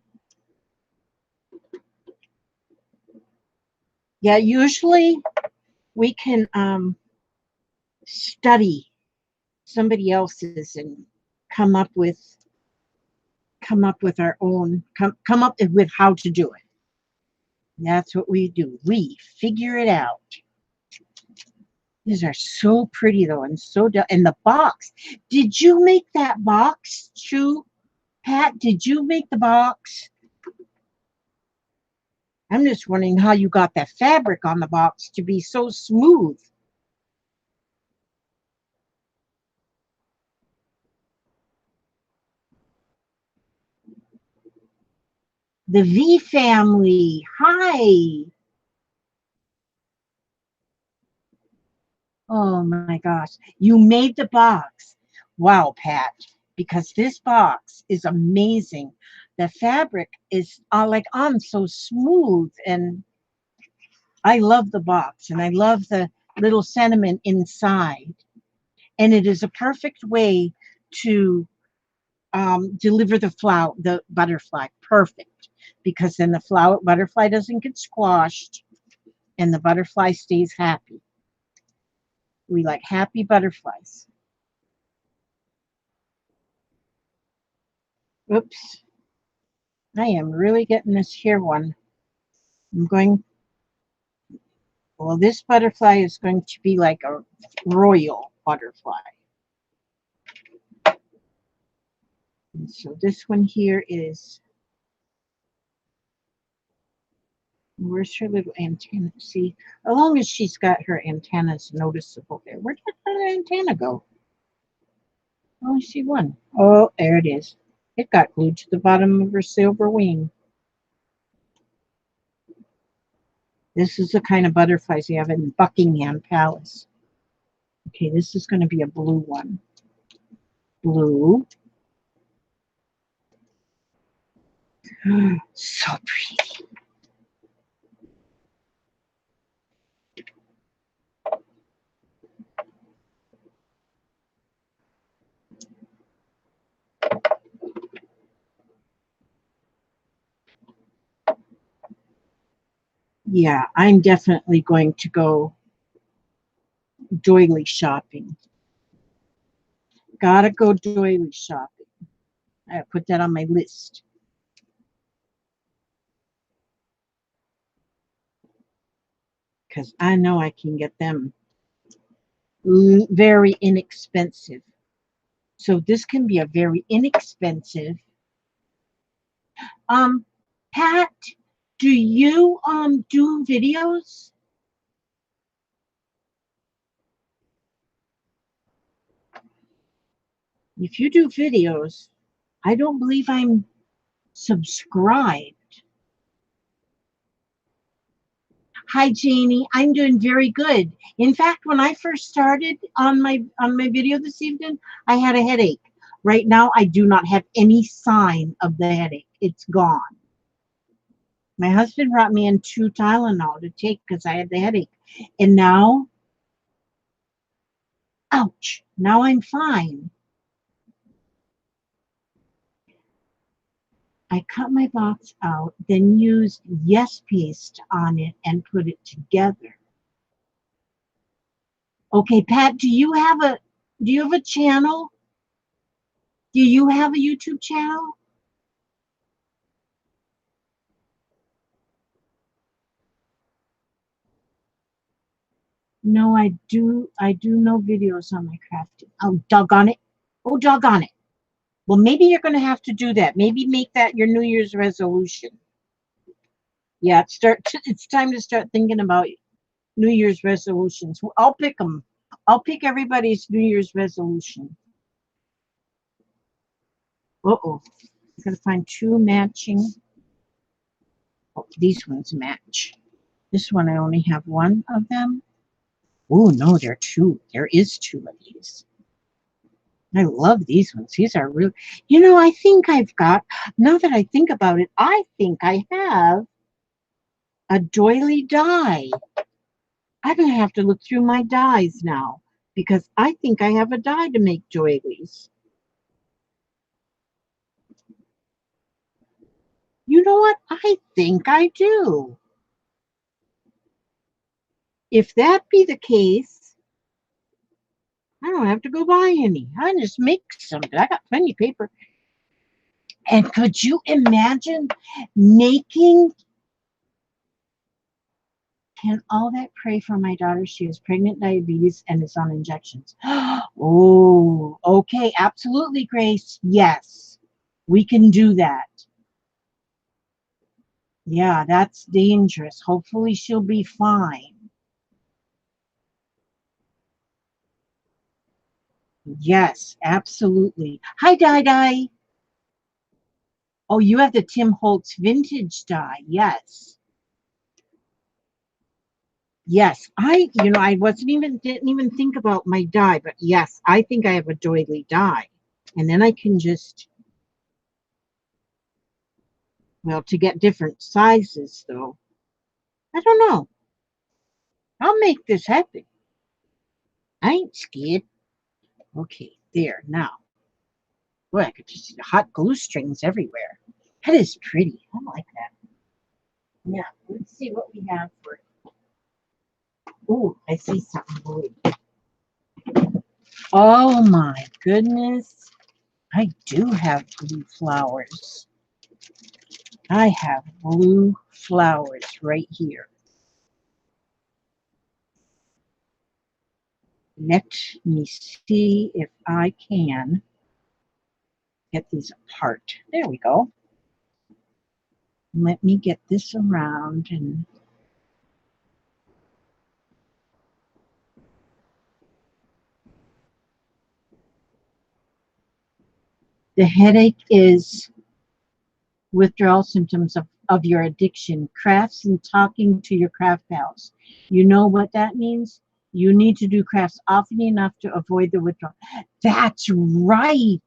Yeah, usually we can study somebody else's and come up with our own, come up with how to do it. That's what we do. We figure it out. These are so pretty though, and so and the box. Did you make that box too, Pat? Did you make the box? I'm just wondering how you got that fabric on the box to be so smooth. The V family. Hi. Oh my gosh. You made the box. Wow, Pat. Because this box is amazing. The fabric is like on so smooth, and I love the box, and I love the little sentiment inside. And it is a perfect way to deliver the butterfly. Perfect. Because then the butterfly doesn't get squashed and the butterfly stays happy. We like happy butterflies. Oops. I am really getting this here one. I'm going, well, this butterfly is going to be like a royal butterfly. And so this one here is, where's her little antenna? See, as long as she's got her antennas noticeable there. Where did her antenna go? I only see one. Oh, there it is. It got glued to the bottom of her silver wing. This is the kind of butterflies you have in Buckingham Palace. Okay, this is going to be a blue one. Blue. So pretty. Yeah, I'm definitely going to go doily shopping. Gotta go doily shopping. I put that on my list. Because I know I can get them very inexpensive. So this can be a very inexpensive. Pat, do you do videos? If you do videos, I don't believe I'm subscribed. Hi Janie, I'm doing very good. In fact, when I first started on my video this evening, I had a headache. Right now, I do not have any sign of the headache. It's gone. My husband brought me in 2 Tylenol to take because I had the headache. And now, ouch, now I'm fine. I cut my box out, then used Yes paste on it and put it together. Okay, Pat, do you have a channel? Do you have a YouTube channel? No, I do no videos on my crafting. Oh, doggone it. Oh, doggone it. Well, maybe you're going to have to do that. Maybe make that your New Year's resolution. Yeah, it's time to start thinking about New Year's resolutions. I'll pick them. I'll pick everybody's New Year's resolution. Uh-oh. I'm going to find 2 matching. Oh, these ones match. This one, I only have 1 of them. Oh, no, there are 2. There is 2 of these. I love these ones. These are real. I think I've got, now that I think about it, I think I have a doily die. I'm going to have to look through my dies now because I think I have a die to make doilies. You know what? I think I do. If that be the case, I don't have to go buy any. I just make something. I got plenty of paper. And could you imagine making? Can all that pray for my daughter? She has pregnant diabetes and is on injections. Oh, okay. Absolutely, Grace. Yes, we can do that. Yeah, that's dangerous. Hopefully she'll be fine. Yes, absolutely. Hi, Di Di. Oh, you have the Tim Holtz vintage die. Yes. Yes. I didn't even think about my die, but yes, I think I have a doily die. And then I can just, well, to get different sizes though. I don't know. I'll make this happen. I ain't scared. Okay, there now. Boy, I could just see the hot glue strings everywhere. That is pretty. I like that. Yeah, let's see what we have for it. Oh, I see something blue. Oh my goodness. I do have blue flowers. I have blue flowers right here. Let me see if I can get these apart. There we go. Let me get this around and the headache is withdrawal symptoms of your addiction, crafts and talking to your craft pals. You know what that means? You need to do crafts often enough to avoid the withdrawal. That's right.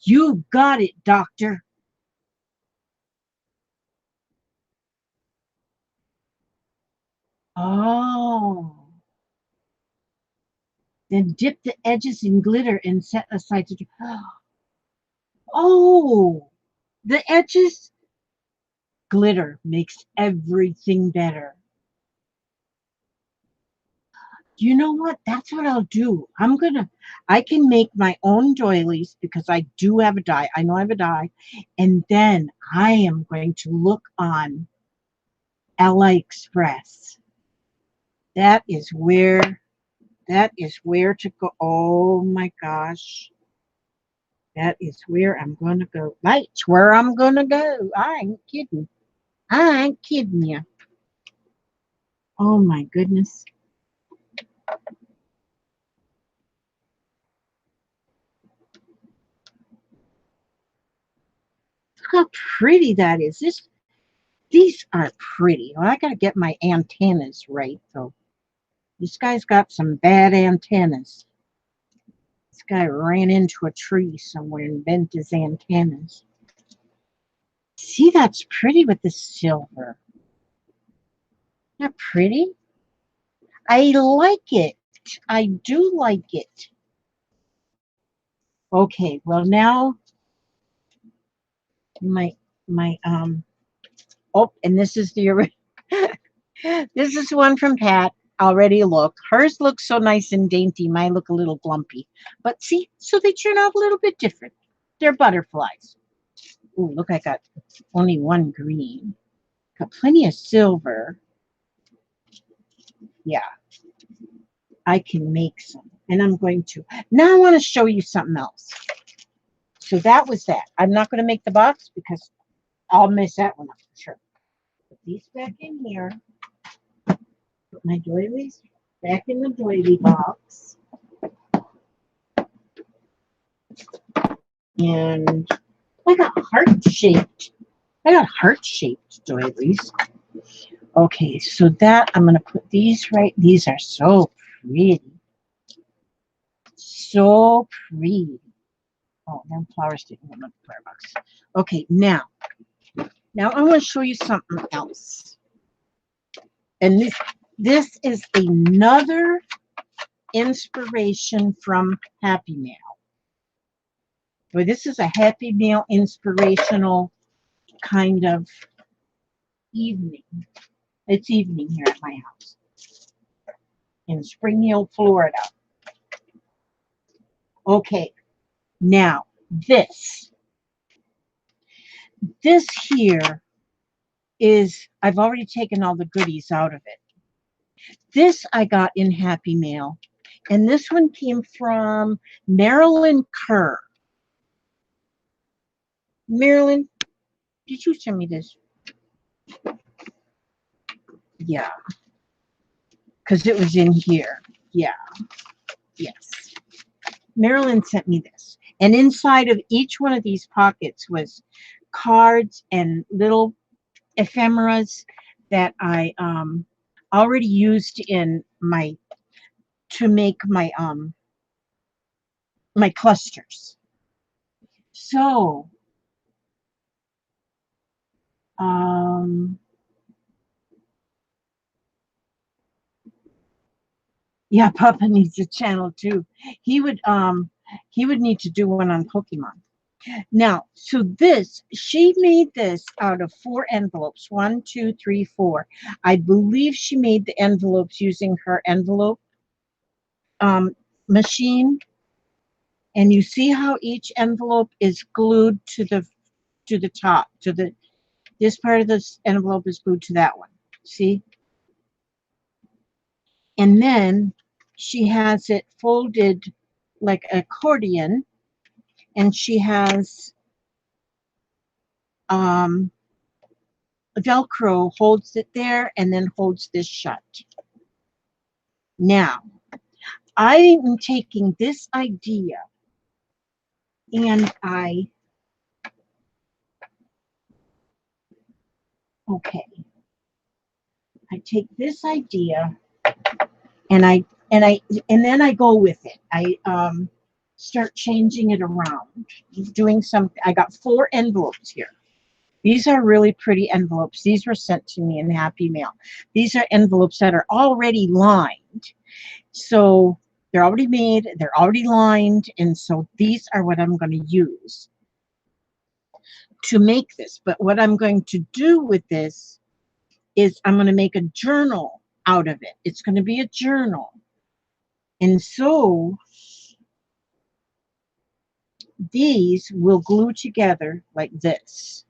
You got it, doctor. Oh. Then dip the edges in glitter and set aside to. Oh, the edges glitter makes everything better. You know what? That's what I'll do. I can make my own doilies because I do have a die. I know I have a die. And then I am going to look on AliExpress. That is where, that is where to go. Oh my gosh. That is where I'm going to go. That's where I'm going to go. I ain't kidding. I ain't kidding you. Oh my goodness. Look how pretty that is. These are pretty. Well, I got to get my antennas right, though. This guy's got some bad antennas. This guy ran into a tree somewhere and bent his antennas. See, that's pretty with the silver. Isn't that pretty? I like it. I do like it. Okay, well now my oh, and this is the this is one from Pat. Already looked. Hers looks so nice and dainty. Mine look a little glumpy. But see, so they turn out a little bit different. They're butterflies. Oh, look, I got only one green. Got plenty of silver. Yeah, I can make some. And I'm going to. Now I want to show you something else. So that was that. I'm not going to make the box because I'll mess that one up for sure. Put these back in here. Put my doilies back in the doily box. And I got heart-shaped doilies. Okay, so that I'm going to put these right. These are so pretty. So pretty. Oh, them flowers didn't come in the flower box. Okay, now I want to show you something else. And this is another inspiration from Happy Mail. Well, this is a Happy Mail inspirational kind of evening. It's evening here at my house in Spring Hill, Florida. Okay, now this here is, I've already taken all the goodies out of it. This I got in Happy Mail, and this one came from Marilyn Kerr. Marilyn, did you send me this? Yeah, because it was in here. Yeah, yes. Marilyn sent me this. And inside of each one of these pockets was cards and little ephemeras that I already used in my to make my clusters. So um, yeah, Papa needs a channel too. He would um he would need to do one on Pokemon. Now, so this, she made this out of 4 envelopes. 1, 2, 3, 4. I believe she made the envelopes using her envelope um, machine. And you see how each envelope is glued to the top, to the this part of this envelope is glued to that one. See? And then she has it folded like accordion, and she has um, Velcro holds it there and then holds this shut. Now, I'm taking this idea and okay, I take this idea and and then I go with it. I start changing it around, doing something. I got 4 envelopes here. These are really pretty envelopes. These were sent to me in Happy Mail. These are envelopes that are already lined. So they're already made, they're already lined, and so these are what I'm going to use to make this. But what I'm going to do with this is I'm going to make a journal out of it. It's going to be a journal. And so these will glue together like this.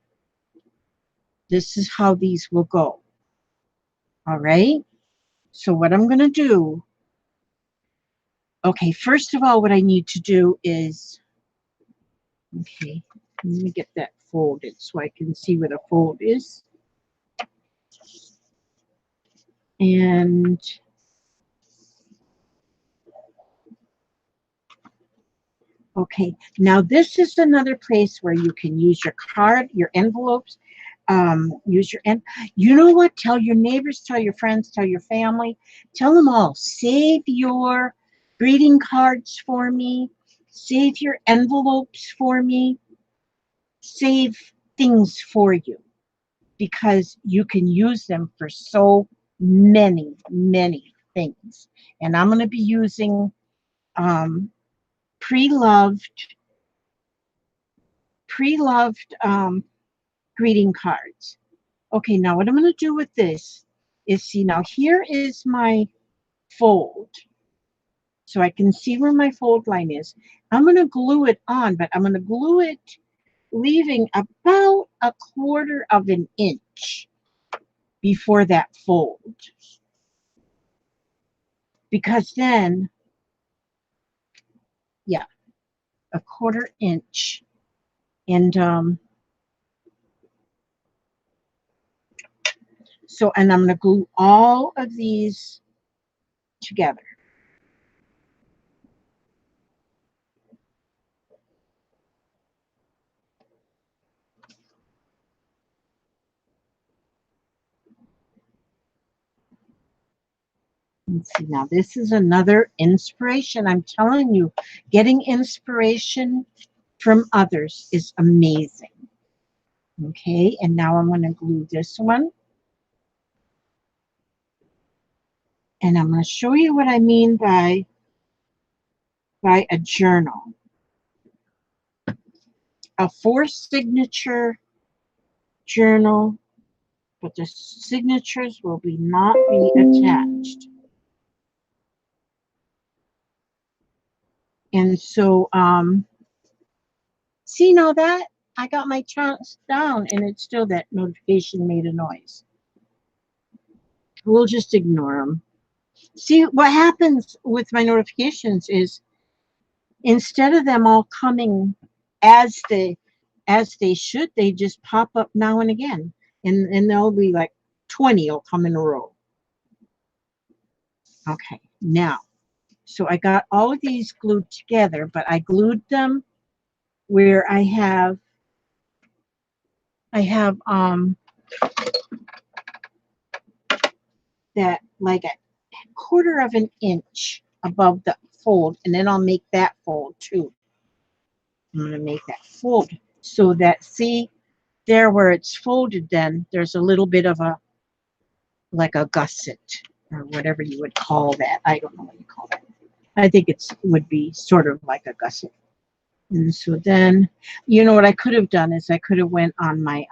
This is how these will go. All right. So what I'm going to do, okay, first of all, what I need to do is, okay, let me get that folded so I can see where the fold is. And okay, now this is another place where you can use your card, your envelopes, use your you know what? Tell your neighbors, tell your friends, tell your family, tell them all. Save your greeting cards for me. Save your envelopes for me. Save things for you because you can use them for so many things. And I'm going to be using um, pre-loved greeting cards. Okay, now what I'm going to do with this is, see, now here is my fold. So I can see where my fold line is. I'm going to glue it on, but I'm going to glue it leaving about 1/4 inch before that fold. Because then, yeah, 1/4 inch. And so, and I'm going to glue all of these together. Let's see, now this is another inspiration. I'm telling you, getting inspiration from others is amazing. Okay, and now I'm going to glue this one. And I'm going to show you what I mean by a journal. A 4-signature journal, but the signatures will not be attached. And so, see, now that I got my chunks down and it's still that notification made a noise. We'll just ignore them. See, what happens with my notifications is instead of them all coming as they should, they just pop up now and again. And there'll be like 20 will come in a row. Okay, now, so I got all of these glued together, but I glued them where I have I have that like a quarter of an inch above the fold, and then I'll make that fold too. I'm going to make that fold so that, see there where it's folded, then there's a little bit of a, like a gusset or whatever you would call that. I don't know what you call that. I think it's would be sort of like a gusset. And so then, you know what I could have done is I could have went on my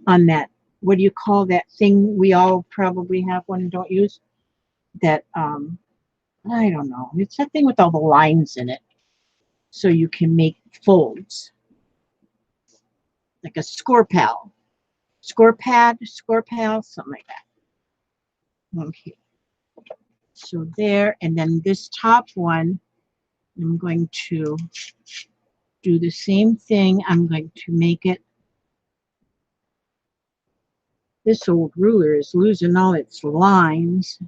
on that, what do you call that thing we all probably have one and don't use, that I don't know, it's that thing with all the lines in it, so you can make folds, like a score pal, score pad, score pal, something like that. Okay, so there, and then this top one, I'm going to do the same thing. I'm going to make it, this old ruler is losing all its lines.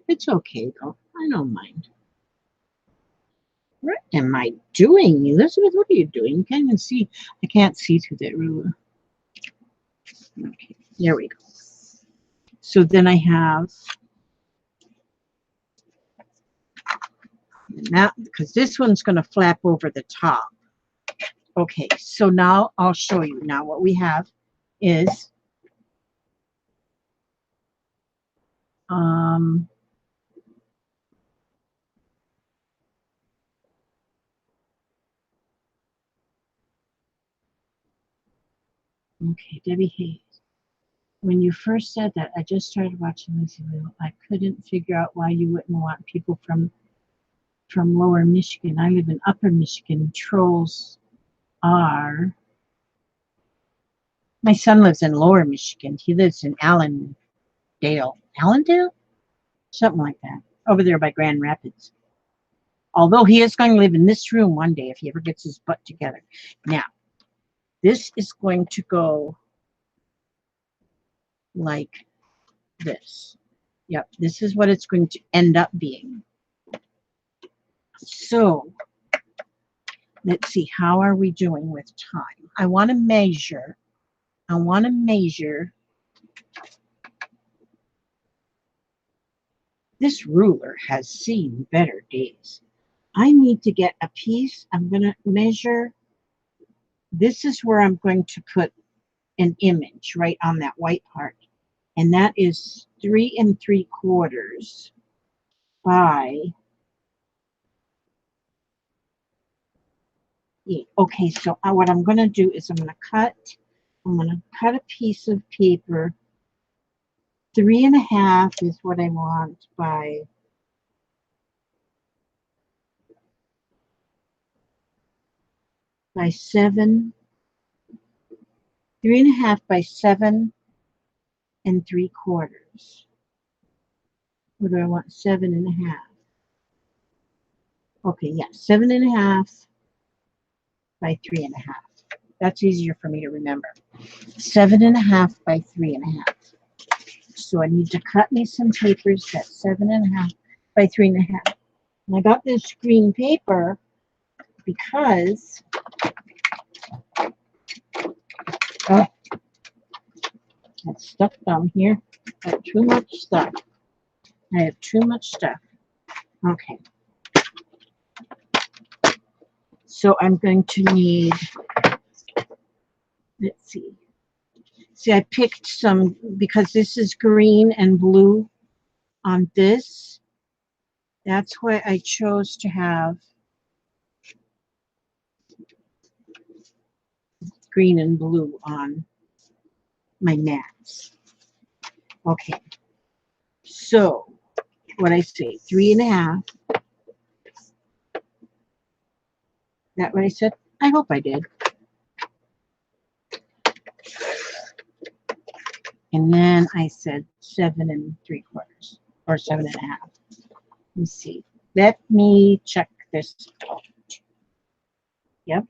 It's okay though, I don't mind. What am I doing, Elizabeth? What are you doing? You can't even see. I can't see through that ruler. Okay, there we go. So then I have now, because this one's going to flap over the top. Okay, so now I'll show you. Now what we have is okay, Debbie Hayes. When you first said that, I just started watching Lucy Liu. I couldn't figure out why you wouldn't want people from Lower Michigan. I live in Upper Michigan. Trolls are. My son lives in Lower Michigan. He lives in Allendale, something like that, over there by Grand Rapids. Although he is going to live in this room one day if he ever gets his butt together. Now, this is going to go like this. Yep, this is what it's going to end up being. So, let's see, how are we doing with time? I want to measure. This ruler has seen better days. I need to get a piece. I'm going to measure. This is where I'm going to put an image right on that white part. And that is 3 3/4 by 8. Okay, so what I'm going to do is I'm going to cut a piece of paper. 3 1/2 is what I want by 7. 3 1/2 by 7 3/4. What do I want? 7 1/2. Okay, yeah, 7 1/2 by 3 1/2. That's easier for me to remember. 7 1/2 by 3 1/2. So I need to cut me some papers. That's 7 1/2 by 3 1/2. And I got this green paper because that's stuck down here. I have too much stuff. I have too much stuff. Okay. So I'm going to need, let's see. See, I picked some, because this is green and blue on this. That's why I chose to have green and blue on my mats. Okay. So, what I say, 3 1/2. That what I said? I hope I did. And then I said 7 3/4 or 7 1/2. Let me see. Let me check this out. Yep.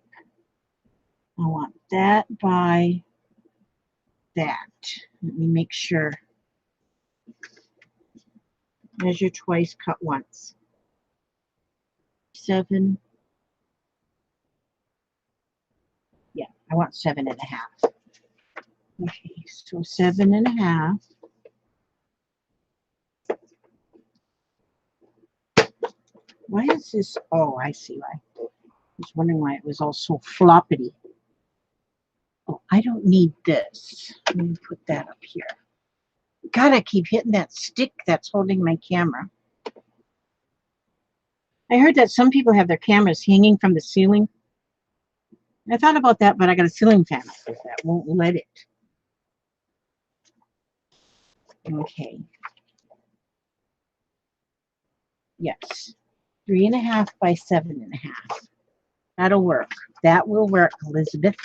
I want that by that. Let me make sure. Measure twice, cut once. 7 I want 7.5. Okay, so 7.5. Why is this? Oh, I see why. I was wondering why it was all so floppity. Oh, I don't need this. Let me put that up here. God, I keep hitting that stick that's holding my camera. I heard that some people have their cameras hanging from the ceiling. I thought about that, but I got a ceiling fan that won't let it. Okay. Yes. 3.5 by 7.5. That'll work. That will work, Elizabeth.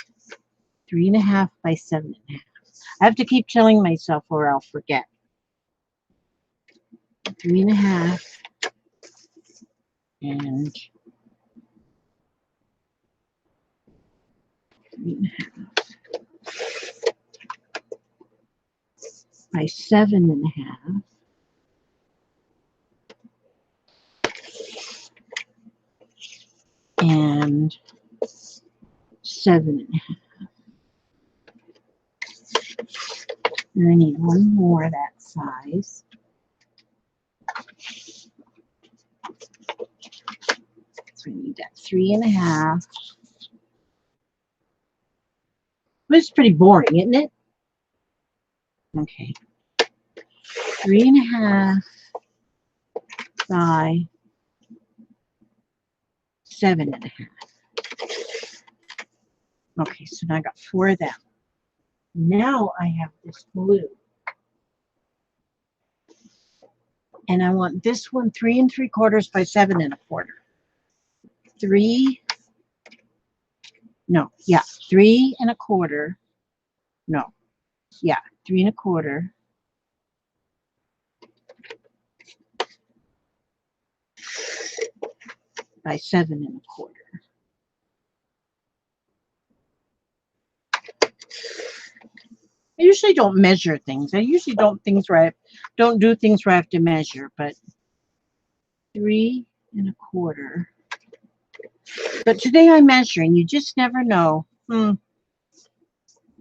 3.5 by 7.5. I have to keep telling myself or I'll forget. 3.5 and 3.5 by 7.5. And 7.5. And I need one more that size. So I need that 3.5. This is pretty boring, isn't it? Okay. 3.5 by 7.5. Okay, so now I got 4 of them. Now I have this blue. And I want this one 3 3/4 by 7 1/4. 3, no, yeah, 3 1/4. No, yeah, 3 1/4 by 7 1/4. I usually don't measure things. I usually don't do things where I have to measure, but 3 1/4. But today I'm measuring. You just never know.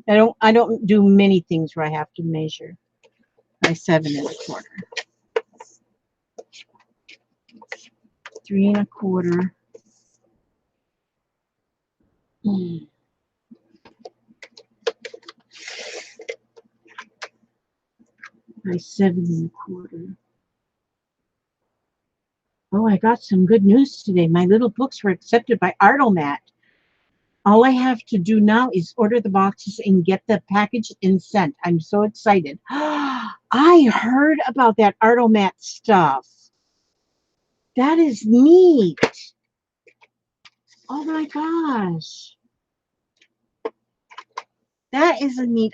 I don't do many things where I have to measure by 7 1/4. 3 1/4. By 7 1/4. Oh, I got some good news today. My little books were accepted by Artomat. All I have to do now is order the boxes and get the package and sent. I'm so excited. I heard about that Artomat stuff. That is neat. Oh my gosh. That is a neat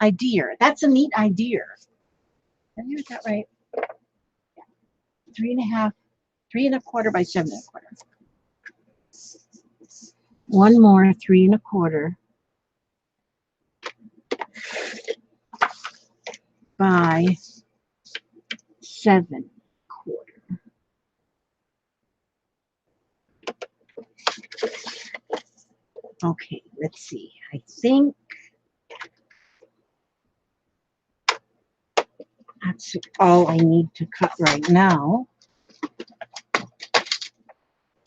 idea. That's a neat idea. Did I get that right? 3.5, 3 1/4 by 7 1/4. One more 3 1/4 by 7 1/4. Okay, let's see. I think that's all I need to cut right now.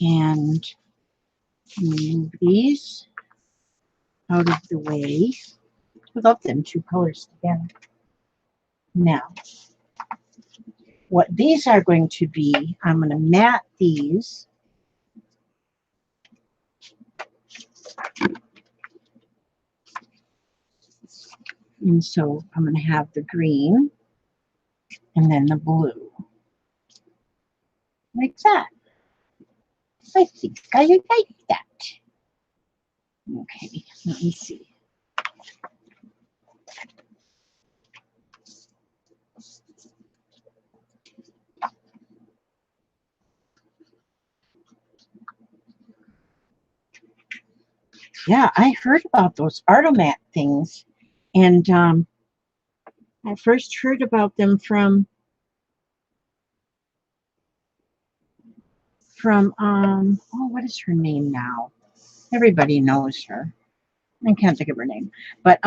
And move these out of the way. I love them 2 colors together. Now, what these are going to be, I'm going to mat these. And so I'm going to have the green and then the blue. Like that. I think I like that. Okay, let me see. Yeah, I heard about those Artomat things. And I first heard about them from oh, what is her name now? Everybody knows her. I can't think of her name, but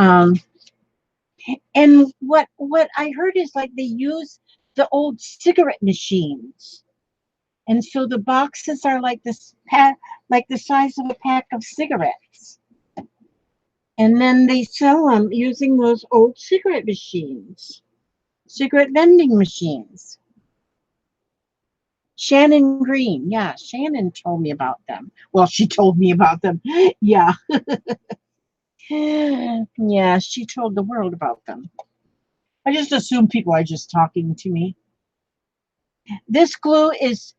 and what I heard is like they use the old cigarette machines, and so the boxes are like this pack, like the size of a pack of cigarettes, and then they sell them using those old cigarette machines, cigarette vending machines. Shannon Green, yeah, Shannon told me about them. Well, she told me about them. Yeah, yeah, she told the world about them. I just assume people are just talking to me. This glue is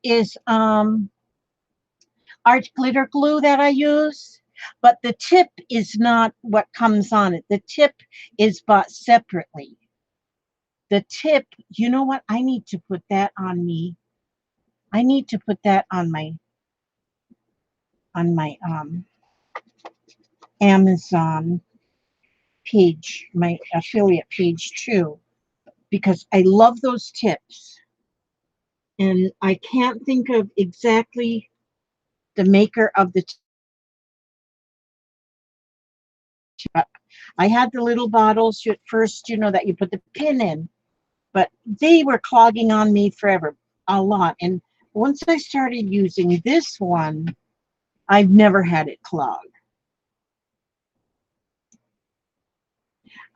art glitter glue that I use, but the tip is not what comes on it. The tip is bought separately. The tip, you know what? I need to put that on me. I need to put that on my Amazon page, my affiliate page too, because I love those tips. And I can't think of exactly the maker of the tip. I had the little bottles at first, you know, that you put the pin in, but they were clogging on me forever, a lot. And once I started using this one, I've never had it clog.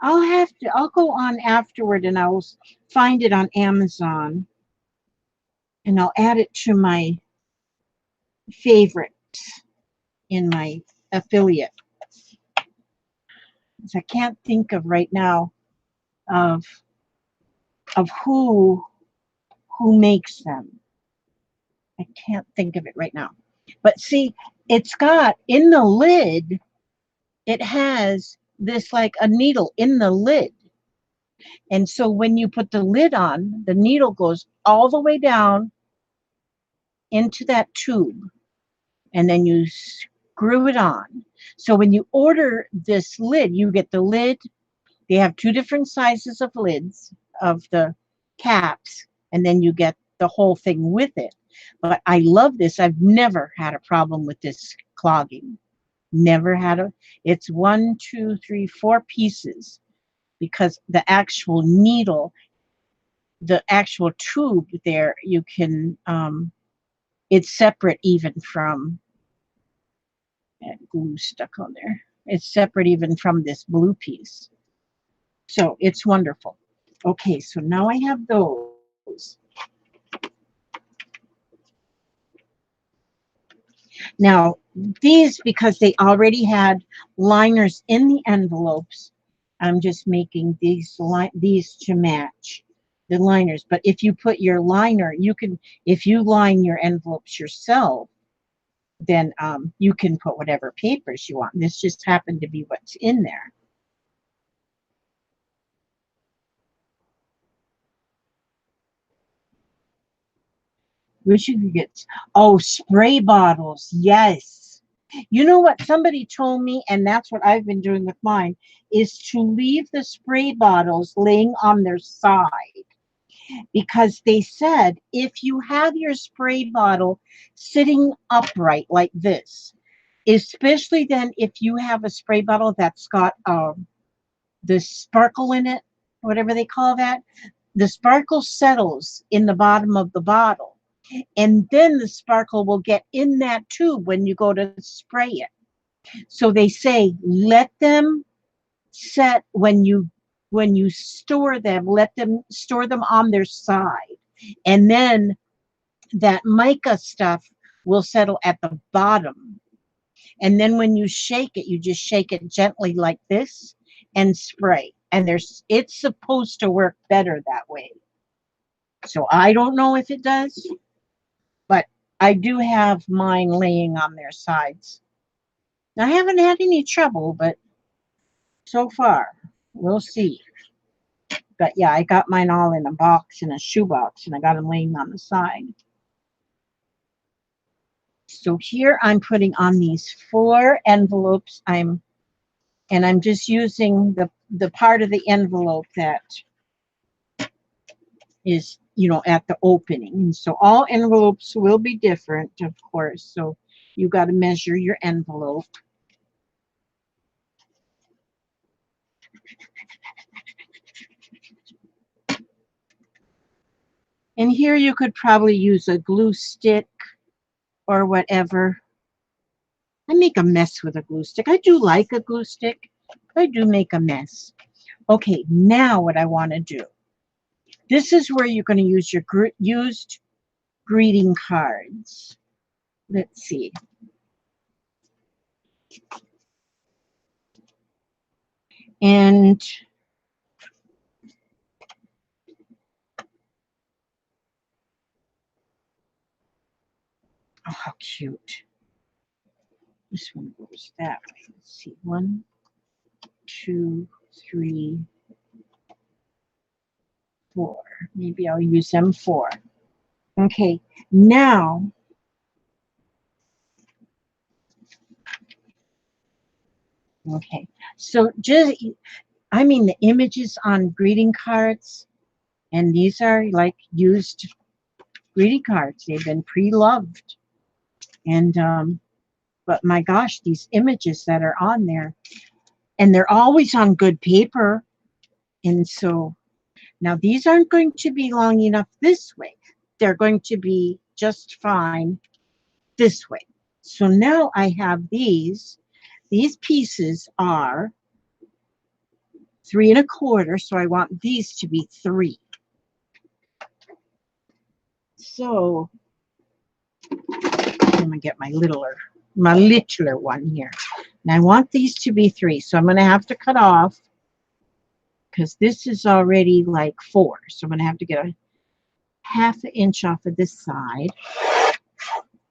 I'll go on afterward and I'll find it on Amazon and I'll add it to my favorite in my affiliate. I can't think of right now of who makes them. I can't think of it right now. But see, it's got in the lid, it has this like a needle in the lid. And so when you put the lid on, the needle goes all the way down into that tube and then you screw it on. So when you order this lid, you get the lid. They have two different sizes of lids of the caps, and then you get the whole thing with it. But I love this. I've never had a problem with this clogging. Never had a, it's one, two, three, four pieces because the actual needle, the actual tube there, you can, it's separate even from, glue stuck on there. It's separate even from this blue piece. So it's wonderful. Okay, so now I have those. Now, these, because they already had liners in the envelopes, I'm just making these to match the liners. But if you put your liner, you can, if you line your envelopes yourself, then you can put whatever papers you want. This just happened to be what's in there. Wish you could get, oh, spray bottles. Yes. You know what somebody told me, and that's what I've been doing with mine, is to leave the spray bottles laying on their side. Because they said if you have your spray bottle sitting upright like this, especially then if you have a spray bottle that's got the sparkle in it, whatever they call that, the sparkle settles in the bottom of the bottle. And then the sparkle will get in that tube when you go to spray it. So they say let them set when you store them, let them store them on their side. And then that mica stuff will settle at the bottom. And then when you shake it, you just shake it gently like this and spray. And it's supposed to work better that way. So I don't know if it does, but I do have mine laying on their sides. I haven't had any trouble, but so far, we'll see. But yeah, I got mine all in a box, in a shoebox, and I got them laying on the side. So here I'm putting on these 4 envelopes. I'm just using the part of the envelope that is, at the opening. And so all envelopes will be different, of course. So you got to measure your envelope. And here you could probably use a glue stick or whatever. I make a mess with a glue stick. I do like a glue stick. I do make a mess. Okay, now what I want to do. This is where you're going to use your used greeting cards. Let's see. And oh, how cute. This one goes that way. Let's see. 1, 2, 3, 4. Maybe I'll use them 4. Okay, now okay. So just I mean the images on greeting cards, and these are like used greeting cards. They've been pre-loved. And but my gosh, these images that are on there, and they're always on good paper. And so now these aren't going to be long enough this way. They're going to be just fine this way. So now I have these. These pieces are 3 1/4. So I want these to be 3. So I'm gonna get my littler one here. And I want these to be 3. So I'm gonna have to cut off because this is already like 4. So I'm gonna have to get a 1/2 inch off of this side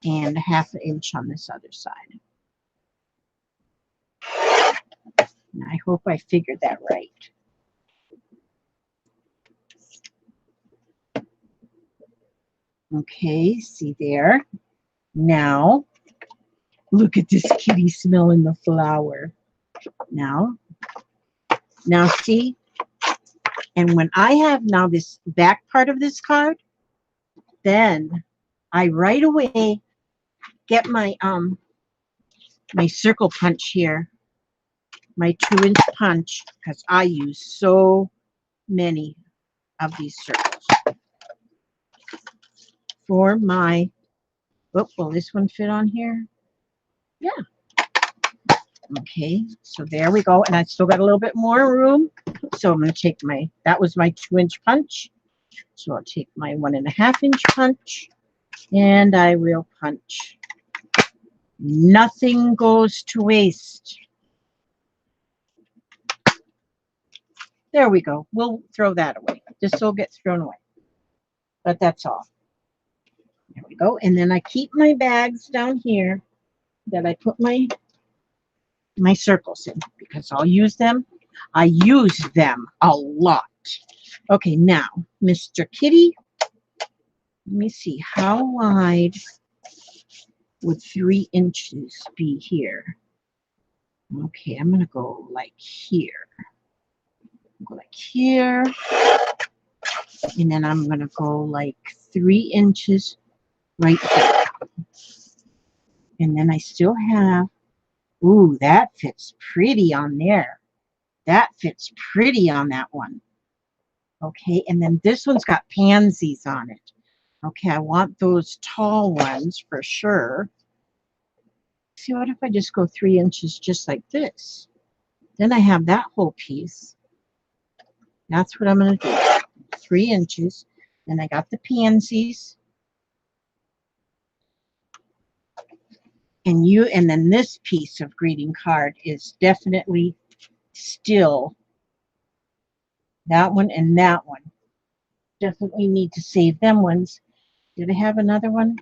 and a 1/2 inch on this other side. And I hope I figured that right. Okay, see there. Now, look at this kitty smelling the flower. Now see, and when I have now this back part of this card, then I right away get my my circle punch here, my 2-inch punch, because I use so many of these circles for my. Oh, will this one fit on here? Yeah. Okay, so there we go, and I still got a little bit more room. So I'm going to take my, that was my 2-inch punch. So I'll take my 1.5 inch punch, and I will punch. Nothing goes to waste. There we go. We'll throw that away. This will get thrown away. But that's all. There we go. And then I keep my bags down here that I put my circles in because I'll use them. I use them a lot. Okay, now, Mr. Kitty, let me see. How wide would 3 inches be here? Okay, I'm going to go like here. Go like here. And then I'm going to go like 3 inches right there. And then I still have, ooh, that fits pretty on there. That fits pretty on that one. Okay, and then this one's got pansies on it. Okay, I want those tall ones for sure. See, what if I just go 3 inches just like this? Then I have that whole piece. That's what I'm going to do. 3 inches. Then I got the pansies. And then this piece of greeting card is definitely still that one and that one. Definitely need to save them ones. Did I have another one?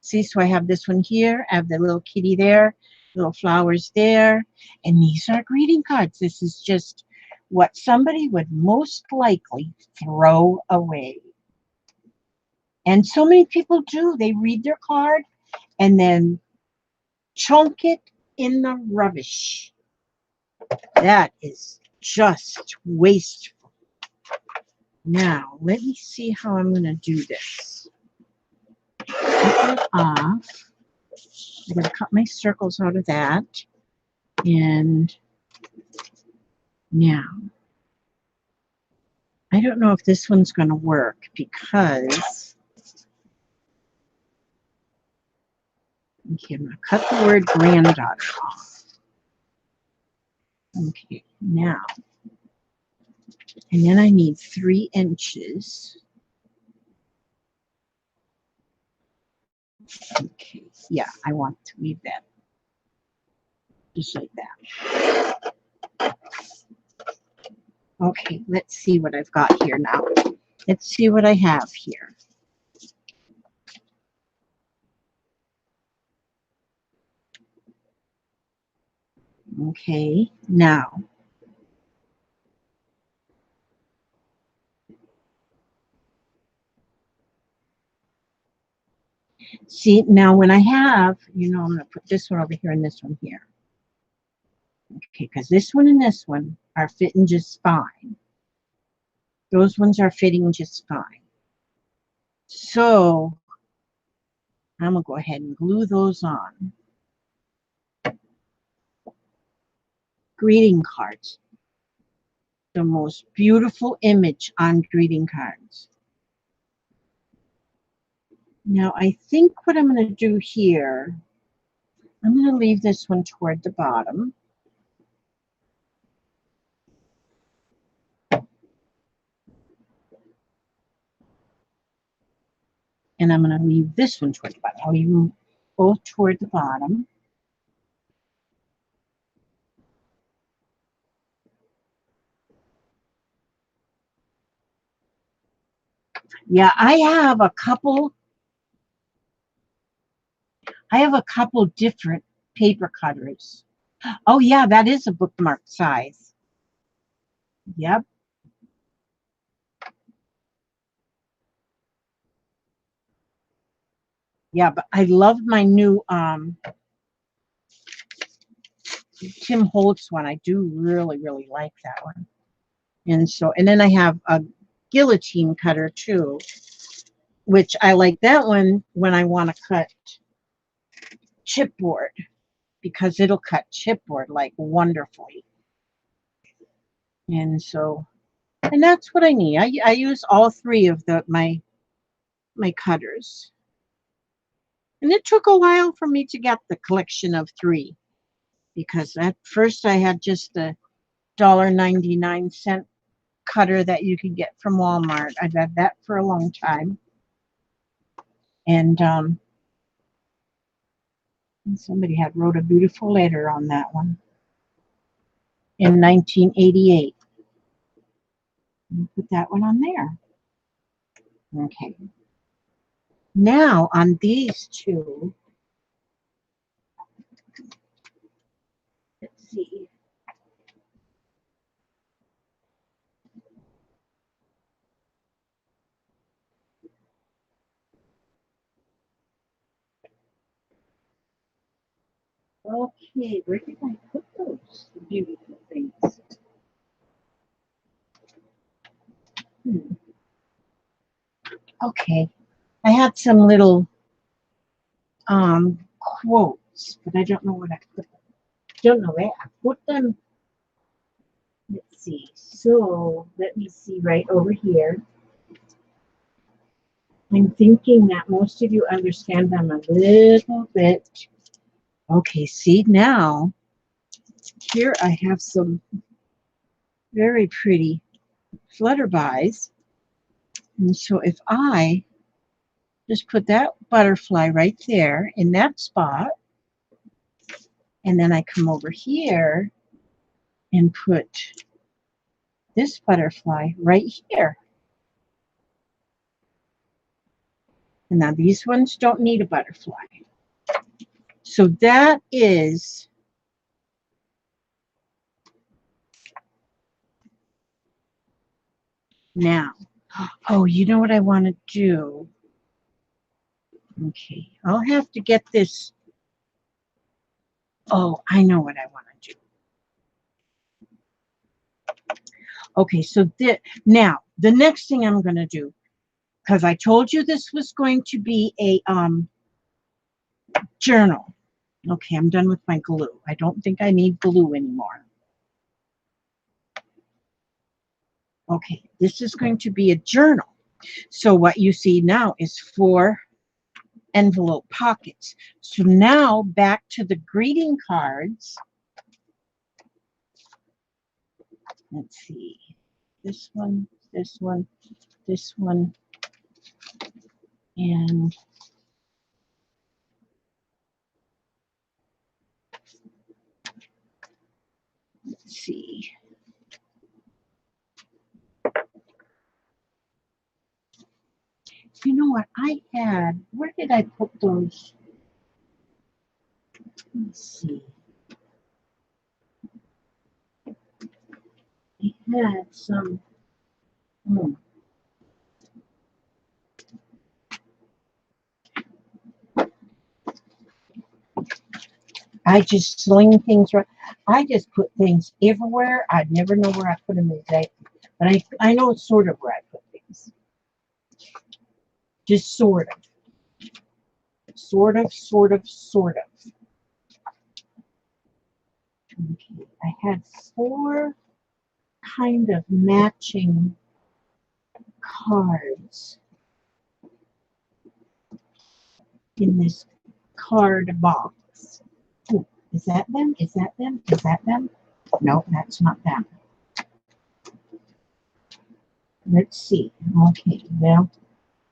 See, so I have this one here. I have the little kitty there, little flowers there. And these are greeting cards. This is just what somebody would most likely throw away. And so many people do. They read their card and then chunk it in the rubbish. That is just wasteful. Now, let me see how I'm going to do this. Cut it off. I'm going to cut my circles out of that. And Now, I don't know if this one's going to work because, okay, I'm going to cut the word granddaughter off. Okay, now, and then I need 3 inches. Okay, yeah, I want to leave that just like that. Okay, let's see what I've got here now. Let's see what I have here. Okay, now, see, now when I have, you know, I'm going to put this one over here and this one here. Okay, because this one and this one are fitting just fine. Those ones are fitting just fine. So I'm going to go ahead and glue those on. Greeting cards. The most beautiful image on greeting cards. Now I think what I'm going to do here, I'm going to leave this one toward the bottom. And I'm going to leave this one toward the bottom. I'll leave them both toward the bottom. Yeah, I have a couple different paper cutters. Oh yeah, that is a bookmark size. Yep. Yeah, but I love my new Tim Holtz one. I do really, really like that one. And so, and then I have a guillotine cutter too, which I like that one when I want to cut chipboard, because it'll cut chipboard like wonderfully. And so, and that's what I need. I use all 3 of my cutters. And it took a while for me to get the collection of 3, because at first I had just the $1.99 cutter that you could get from Walmart. I've had that for a long time. And somebody had wrote a beautiful letter on that one in 1988. Put that one on there. Okay. Now on these 2, let's see. Okay, where did I put those beautiful things? Okay, I had some little quotes, but I don't know what I put them. Don't know where I put them. Let's see. So let me see right over here. I'm thinking that most of you understand them a little bit. Okay, see now, here I have some very pretty flutterbys. And so if I just put that butterfly right there in that spot, and then I come over here and put this butterfly right here. And now these ones don't need a butterfly. So that is now. Oh, you know what I want to do? Okay, I'll have to get this. Oh, I know what I want to do. Okay, so now the next thing I'm going to do, because I told you this was going to be a journal. Okay, I'm done with my glue. I don't think I need glue anymore. Okay, this is going to be a journal. So what you see now is 4 envelope pockets. So now back to the greeting cards. Let's see. This one, this one, this one, and let's see. You know what I had? Where did I put those? Let's see. I had some. I just sling things right. I just put things everywhere. I never know where I put them exactly. But I know it's sort of where I put things. Just sort of. Sort of, sort of, sort of. Okay. I had 4 kind of matching cards in this card box. Ooh, is that them? Is that them? Is that them? No, that's not them. Let's see. Okay, well,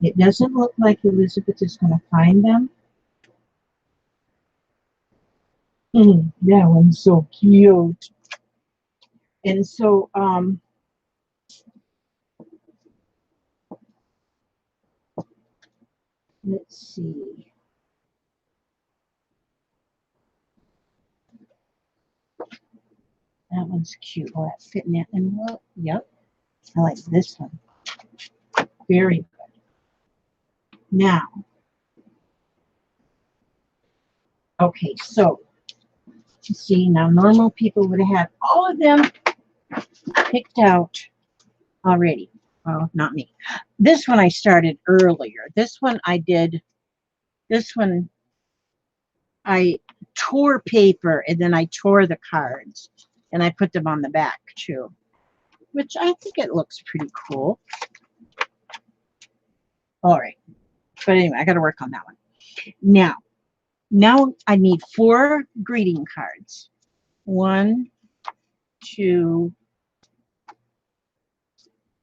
it doesn't look like Elizabeth is going to find them. That one's so cute. And so, let's see. That one's cute. Will that fit in that envelope? Yep. I like this one. Very good. Now, okay, so you see, now normal people would have had all of them picked out already. Well, not me. This one I started earlier. This one I did. This one I tore paper and then I tore the cards and I put them on the back too, which I think it looks pretty cool. All right. But anyway, I got to work on that one. Now I need 4 greeting cards. 1, 2,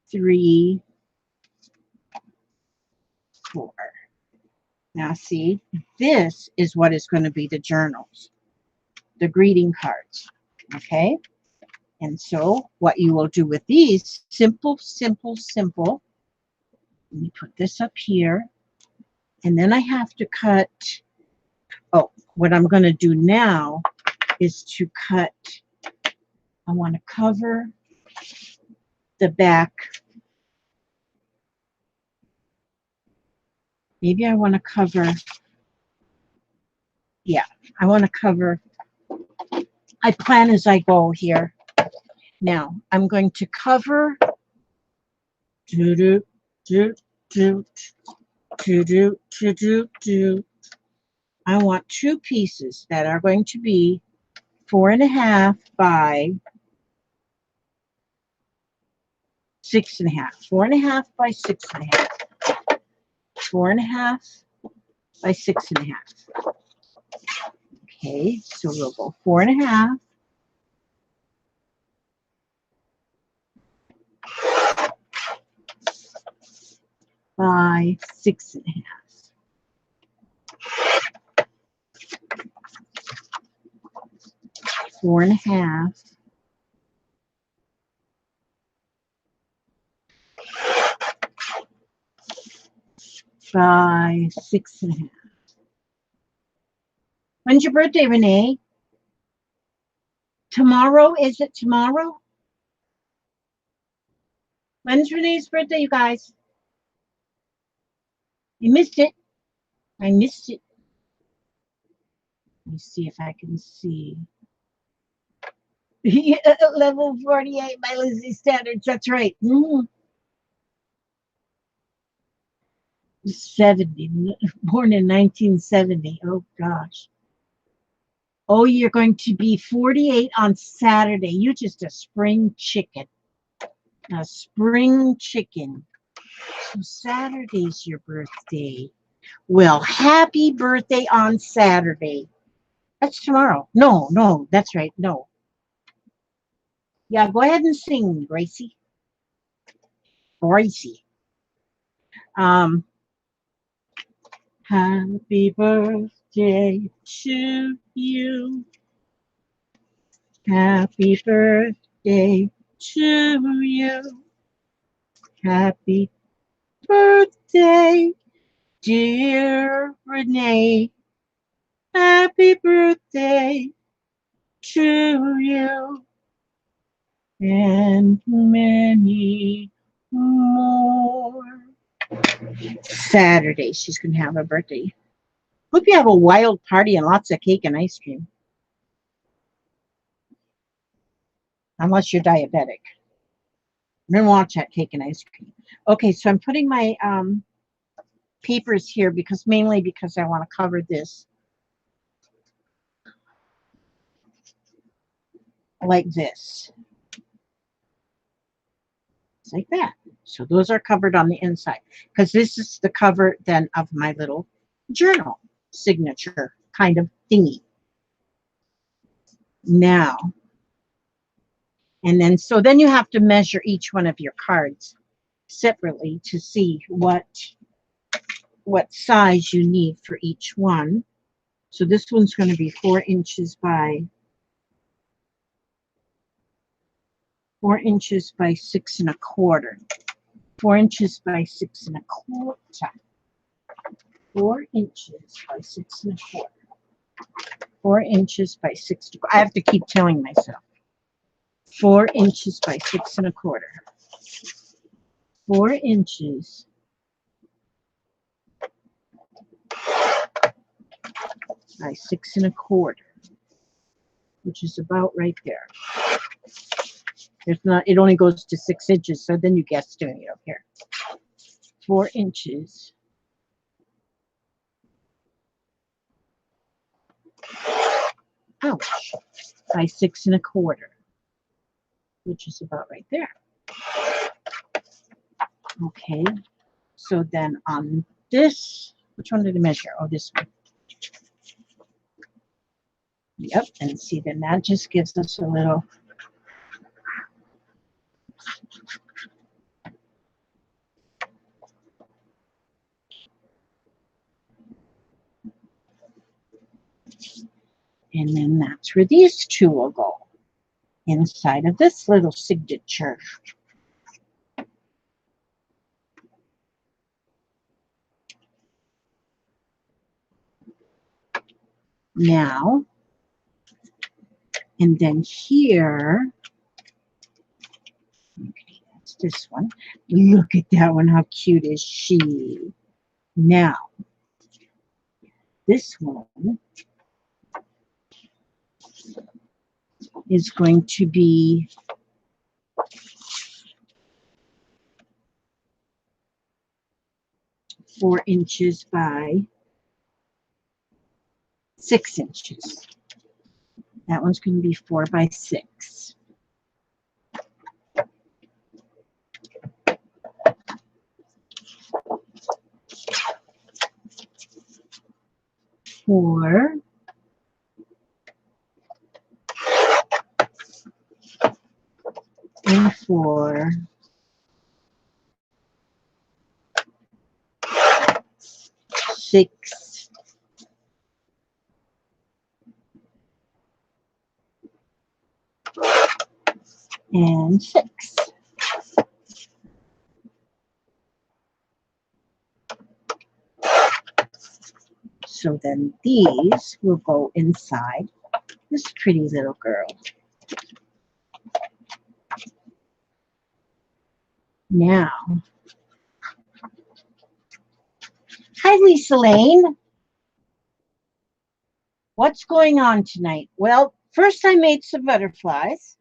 3, 4. Now see, this is what is going to be the journals, the greeting cards. Okay. And so what you will do with these, simple, simple, simple. Let me put this up here. And then I have to cut. Oh, what I'm going to do now is to cut. I want to cover the back. Maybe I want to cover. Yeah, I want to cover. I plan as I go here. Now I'm going to cover. Do do do do do do do do do. I want 2 pieces that are going to be 4.5 by 6.5. 4.5 by 6.5. 4.5 by 6.5. Okay, so we'll go 4.5 by 6.5. 4.5 by 6.5. When's your birthday, Renee? Tomorrow? Is it tomorrow? When's Renee's birthday, you guys? You missed it. I missed it. Let me see if I can see. Level 48 by Lizzie standards. That's right. 70. Born in 1970. Oh, gosh. Oh, you're going to be 48 on Saturday. You're just a spring chicken. A spring chicken. So Saturday's your birthday. Well, happy birthday on Saturday. That's tomorrow. No, no, that's right. No. Yeah, go ahead and sing, Gracie. Gracie. Um, Happy birthday to you. Happy birthday to you. Happy birthday, dear Renee. Happy birthday to you and many more. Saturday, she's going to have a birthday. Hope you have a wild party and lots of cake and ice cream. Unless you're diabetic. I'm going to watch that cake and ice cream. Okay, so I'm putting my papers here mainly because I want to cover this like this. It's like that. So those are covered on the inside because this is the cover then of my little journal signature kind of thingy. Now, and then so then you have to measure each one of your cards separately to see what size you need for each one. So this one's going to be 4 inches by 6 1/4. 4 inches by 6 1/4. 4 inches by 6 1/4. 4 inches by 6 1/4. I have to keep telling myself. 4 inches by 6 1/4. 4 inches by 6 1/4, which is about right there. It's not. It only goes to 6 inches, so then you guess doing it up here. 4 inches ouch, by 6 1/4, which is about right there. Okay, so then on this, which one did I measure? Oh, this one. Yep, and see, then that just gives us a little. And then that's where these two will go, inside of this little signature. Now, and then here, okay, that's this one. Look at that one, how cute is she? Now, this one is going to be four inches by 6 inches. That one's going to be 4 by 6. Four and 4. 6 and 6. So then these will go inside this pretty little girl. Now, hi Lisa Lane. What's going on tonight? Well, first I made some butterflies.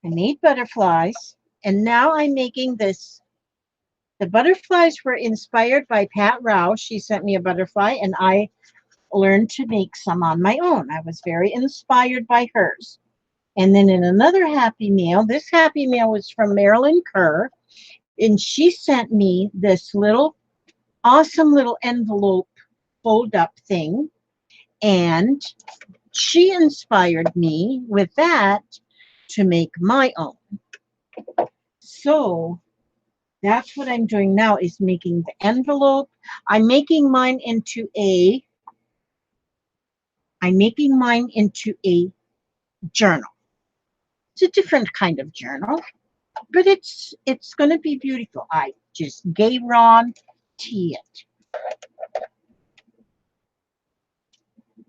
I made butterflies, and now I'm making this. The butterflies were inspired by Pat Rao. She sent me a butterfly, and I learned to make some on my own. I was very inspired by hers. And then in another Happy Mail, this Happy Mail was from Marilyn Kerr, and she sent me this little awesome little envelope fold up thing, and she inspired me with that to make my own. So that's what I'm doing now, is making the envelope. I'm making mine into a journal. It's a different kind of journal, but it's going to be beautiful. I just guarantee it.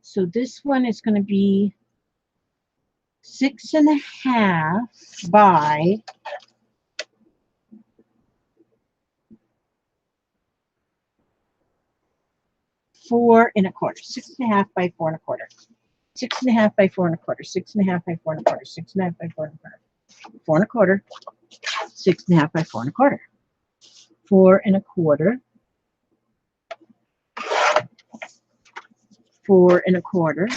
So this one is going to be 6.5 by 4.25. 6.5 by 4.25. 6.5 by 4.25. 6.5 by 4.25. 6.5 by 4.25. 4.25. 6.5 by 4.25. 4.25. 4.25.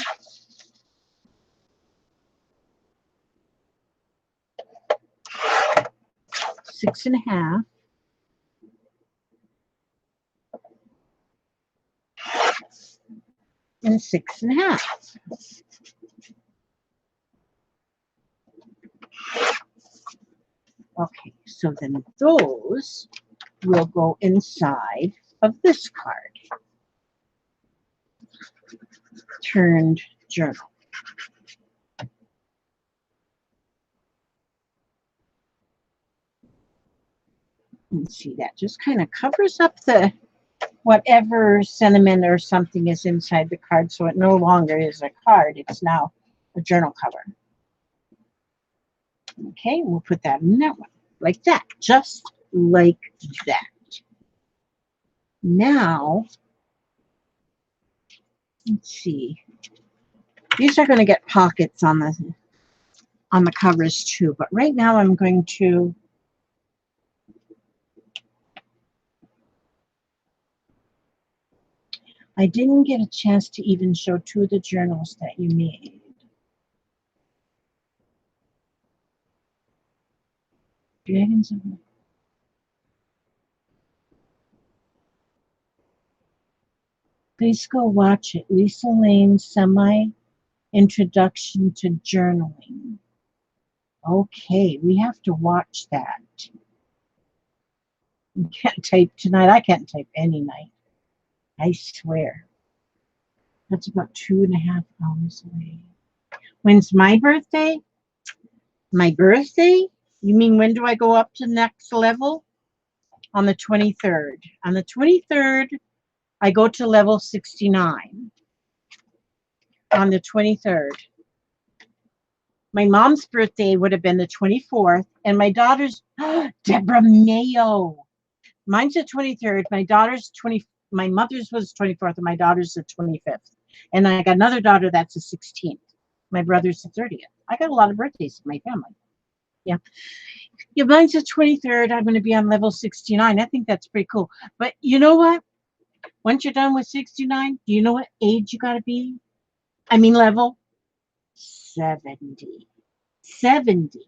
6.5. And 6.5. Okay, so then those will go inside of this card. Turned journal. And see, that just kind of covers up the whatever sentiment or something is inside the card, so it no longer is a card, it's now a journal cover. Okay, we'll put that in that one, like that, just like that. Now, let's see. These are going to get pockets on the covers too, but right now I'm going to I didn't get a chance to even show 2 of the journals that you made. Dragons of Please go watch it. Lisa Lane's semi-introduction to journaling. Okay, we have to watch that. You can't type tonight. I can't type any night. I swear. That's about 2.5 hours away. When's my birthday? My birthday? You mean when do I go up to the next level? On the 23rd. On the 23rd, I go to level 69. On the 23rd. My mom's birthday would have been the 24th, and my daughter's, Deborah Mayo. Mine's the 23rd. My mother's was 24th, and my daughter's the 25th. And I got another daughter that's the 16th. My brother's the 30th. I got a lot of birthdays in my family. Yeah. Yeah, mine's the 23rd. I'm going to be on level 69. I think that's pretty cool. But you know what? Once you're done with 69, do you know what age you got to be? I mean, level 70. 70.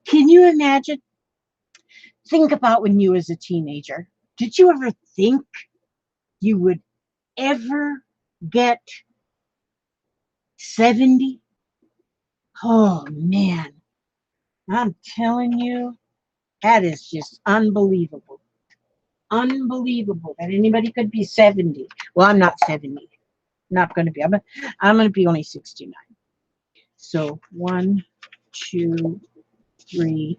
Can you imagine? Think about when you was a teenager. Did you ever think you would ever get 70? Oh, man. I'm telling you, that is just unbelievable. Unbelievable that anybody could be 70. Well, I'm not 70. Not going to be. I'm going to be only 69. So 1, 2, 3,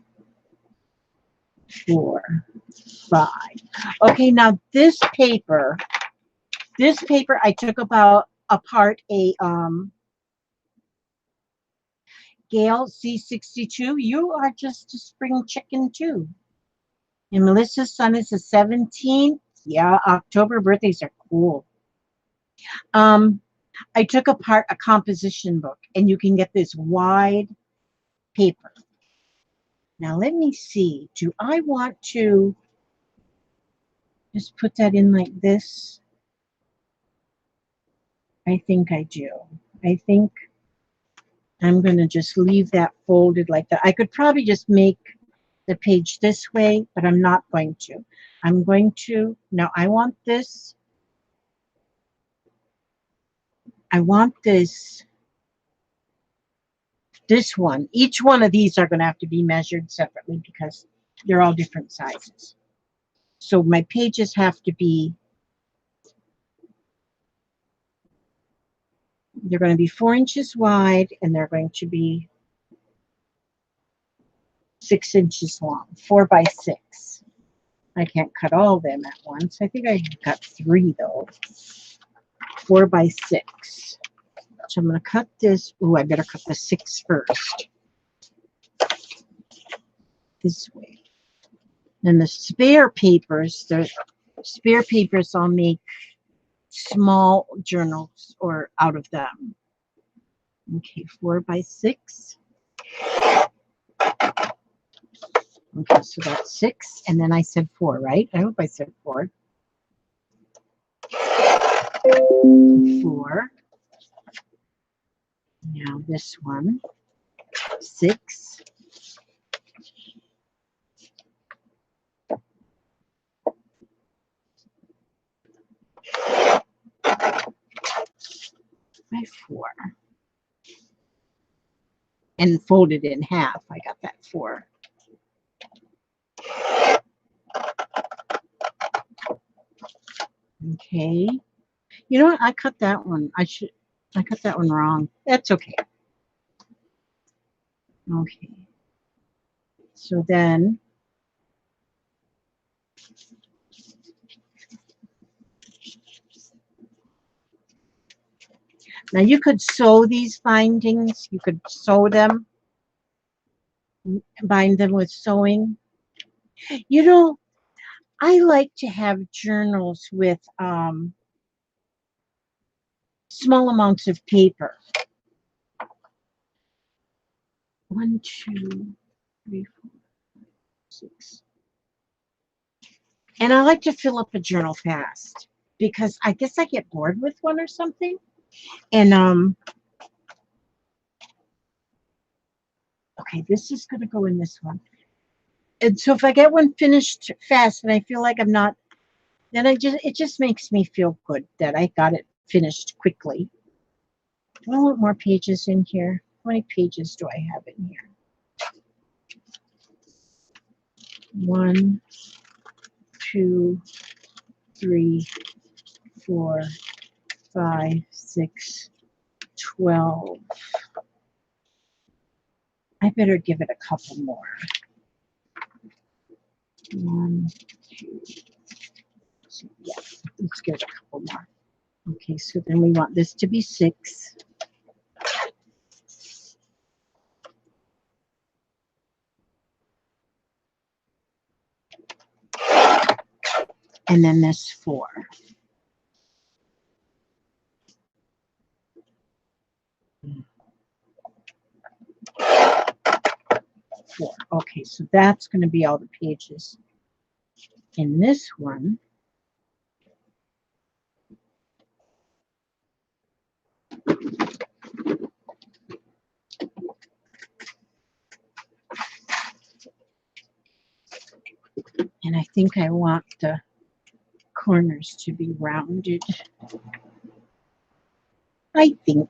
4, 5. Okay, now this paper I took apart a Gail C62. You are just a spring chicken too. And Melissa's son is the 17th. Yeah, October birthdays are cool. I took apart a composition book, and you can get this wide paper. Now let me see. Do I want to just put that in like this? I think I do. I think I'm going to just leave that folded like that. I could probably just make the page this way, but I'm not going to. I'm going to, now I want this. I want this one. Each one of these are going to have to be measured separately because they're all different sizes. So my pages have to be, they're going to be 4 inches wide and they're going to be 6 inches long, 4 by 6. I can't cut all of them at once. I think I can cut 3 though. 4 by 6. So I'm going to cut this. Oh, I better cut the 6 first. This way. And the spare papers, I'll make small journals or out of them. Okay, 4 by 6. Okay, so that's 6, and then I said 4, right? I hope I said 4. 4. Now this one, 6. By 4. And folded in half. I got that 4. Okay. You know what? I cut that one. I cut that one wrong. That's okay. Okay. So then now you could sew these bindings. You could sew them, bind them with sewing. You know, I like to have journals with small amounts of paper. 1, 2, 3, 4, 6. And I like to fill up a journal fast because I guess I get bored with one or something. And okay, this is going to go in this one. And so if I get one finished fast and I feel like I'm not, then it just makes me feel good that I got it finished quickly. Do I want more pages in here? How many pages do I have in here? 1, 2, 3, 4, 5, 6, 12. I better give it a couple more. 1, 2, 3, yeah, let's give it a couple more. Okay, so then we want this to be 6. And then this 4. 4. Okay, so that's going to be all the pages in this one. And I think I want the corners to be rounded. I think.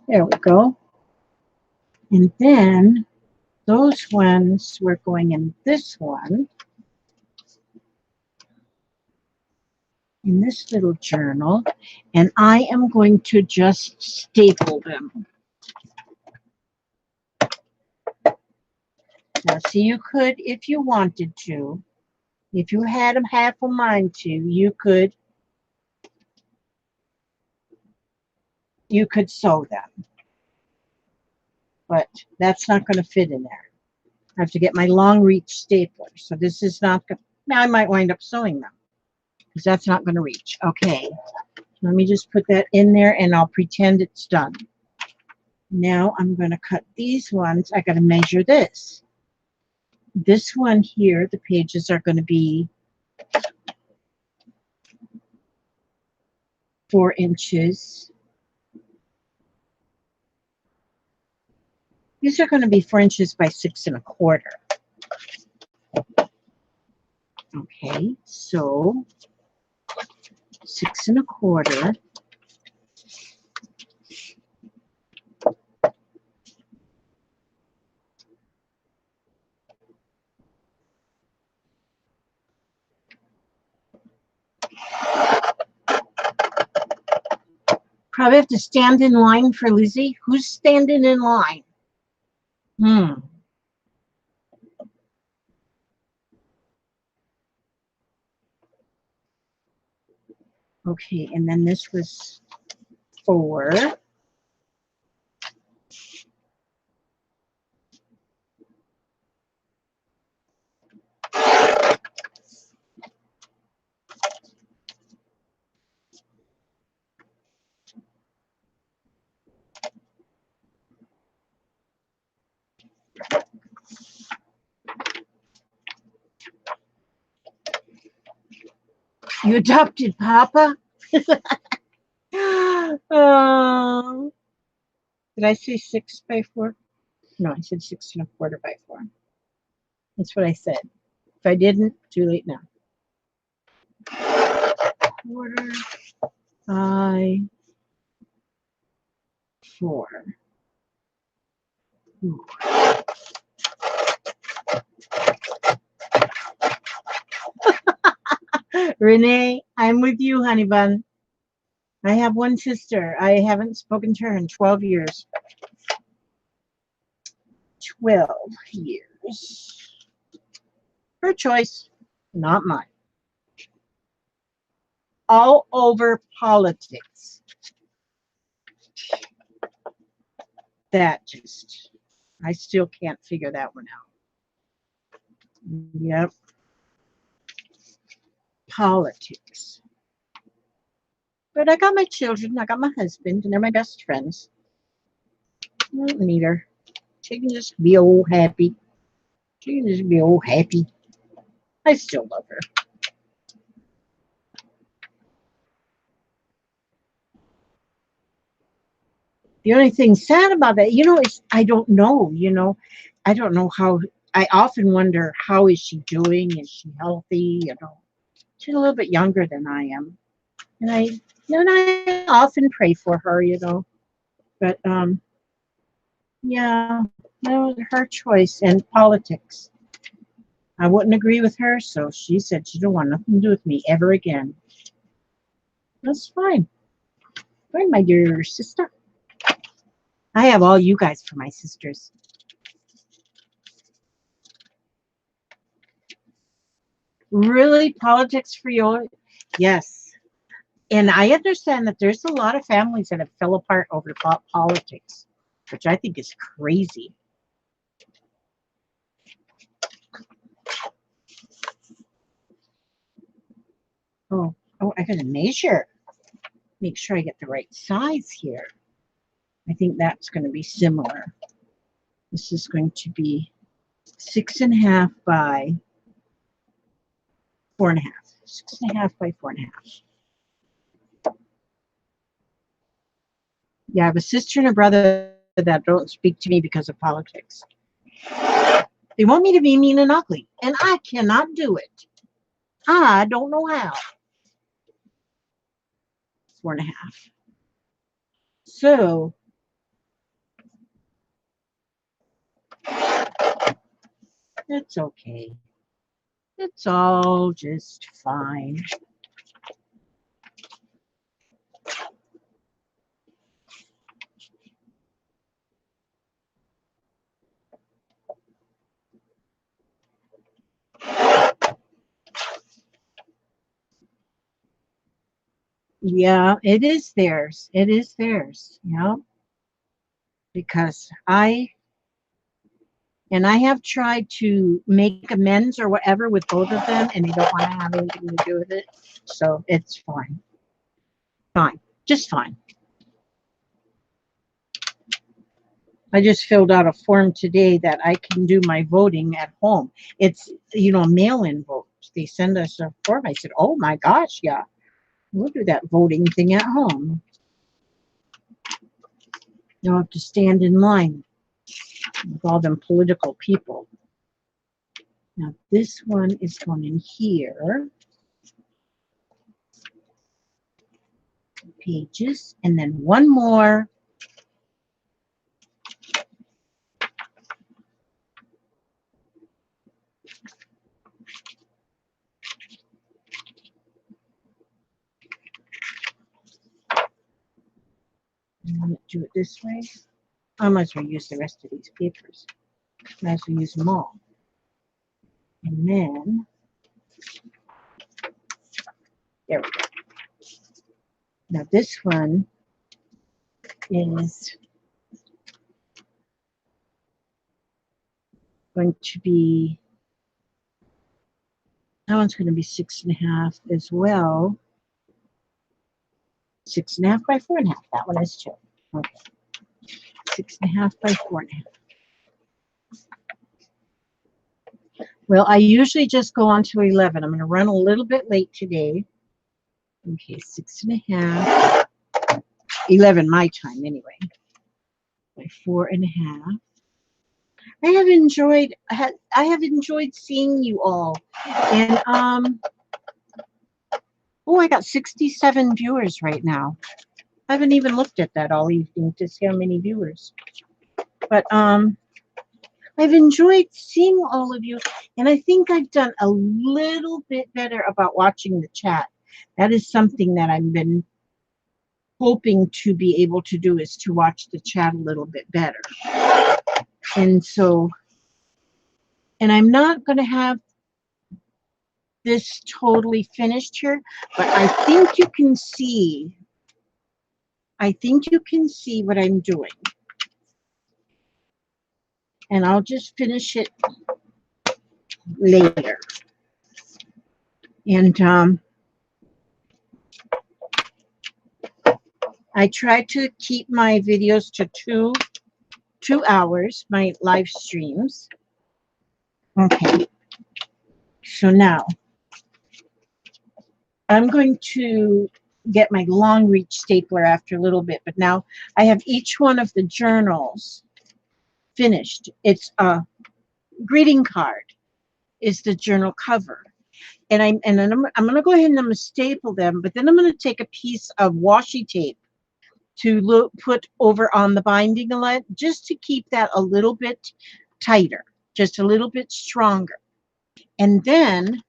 There we go. And then those ones we're going in this one, in this little journal, and I am going to just staple them. Now, see, you could, if you wanted to, if you had a half a mind to, you could sew them. But that's not going to fit in there. I have to get my long reach stapler. So this is not good. Now I might wind up sewing them. because that's not going to reach. Okay, let me just put that in there and I'll pretend it's done. Now I'm going to cut these ones. I got to measure this. This one here, the pages are going to be 4 inches. These are going to be 4 inches by 6 1/4. Okay, so 6 1/4. Probably have to stand in line for Lizzie. Who's standing in line? Okay, and then this was 4. You adopted Papa? Oh. Did I say 6 by 4? No, I said 6 1/4 by 4. That's what I said. If I didn't, too late now. 1/4 by 4. Ooh. Renee, I'm with you, honey bun. I have one sister. I haven't spoken to her in 12 years. 12 years. Her choice, not mine. All over politics. That just, I still can't figure that one out. Yep. Politics. But I got my children, I got my husband, and they're my best friends. I don't need her. She can just be old happy. She can just be old happy. I still love her. The only thing sad about that, is I don't know, I don't know how. I often wonder, how is she doing? Is she healthy? She's a little bit younger than I am. And I often pray for her, but yeah, that was her choice and politics. I wouldn't agree with her, so she said she don't want nothing to do with me ever again. That's fine. Fine, my dear sister. I have all you guys for my sisters. Really, politics for you? Yes. And I understand that there's a lot of families that have fell apart over politics, which I think is crazy. Oh, I gotta measure. Make sure I get the right size here. I think that's going to be similar. This is going to be 6 1/2 by 4 1/2. 6 1/2 by 4 1/2. Yeah, I have a sister and a brother that don't speak to me because of politics. They want me to be mean and ugly, and I cannot do it. I don't know how. 4 1/2. So it's okay. It's all just fine. Yeah, it is theirs. It is theirs. Yeah. Because And I have tried to make amends or whatever with both of them, and they don't want to have anything to do with it. So it's fine. Fine. Just fine. I just filled out a form today that I can do my voting at home. It's, you know, mail-in vote. They send us a form. I said, oh my gosh, yeah. We'll do that voting thing at home. You don't have to stand in line with all them political people. Now this one is going in here. Pages. And then one more. I'm going to do it this way. I might as well use the rest of these papers. Might as well use them all. And then, there we go. Now this one is going to be, that one's going to be 6.5 as well. 6.5 by 4.5. That one is too. Okay. 6.5 by 4.5. Well, I usually just go on to 11. I'm going to run a little bit late today. Okay, 6.5. 11 my time anyway. By 4.5. I have enjoyed seeing you all. And oh, I got 67 viewers right now. I haven't even looked at that all evening to see how many viewers. But I've enjoyed seeing all of you, and I think I've done a little bit better about watching the chat. That is something that I've been hoping to be able to do, is to watch the chat a little bit better. And so, and I'm not going to have this totally finished here, but I think you can see, what I'm doing. And I'll just finish it later. And I try to keep my videos to two hours, my live streams. Okay. So now I'm going to get my long reach stapler after a little bit, but now I have each one of the journals finished. It's a greeting card is the journal cover. And I'm going to go ahead and I'm going to staple them, but then I'm going to take a piece of washi tape to put over on the binding element, just to keep that a little bit tighter, just a little bit stronger. And then,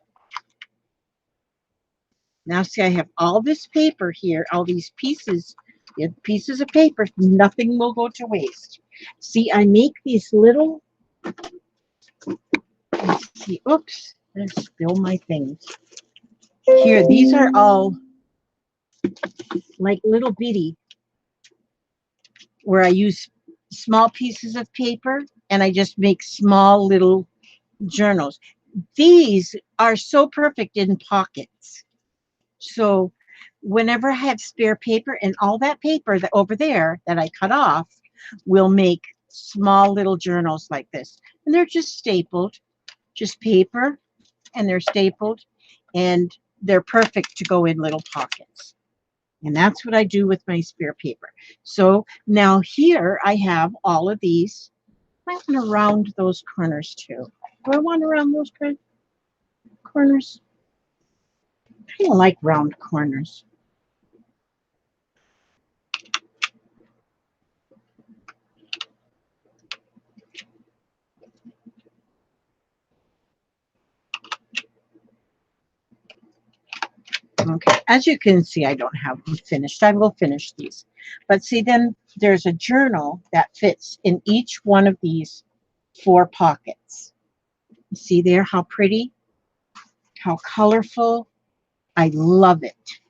now see, I have all this paper here, all these pieces of paper. Nothing will go to waste. See, I make these little, let's see, oops, I spill my things. Here, these are all like little bitty, where I use small pieces of paper and I just make small little journals. These are so perfect in pockets. So whenever I have spare paper, and all that paper that over there that I cut off will make small little journals like this. And they're just stapled, just paper, and they're stapled, and they're perfect to go in little pockets. And that's what I do with my spare paper. So now here I have all of these. I want to round those corners too. Do I want to round those corners? I kind of like round corners. Okay, as you can see, I don't have them finished. I will finish these. But see, then there's a journal that fits in each one of these 4 pockets. See there how pretty, how colorful. I love it.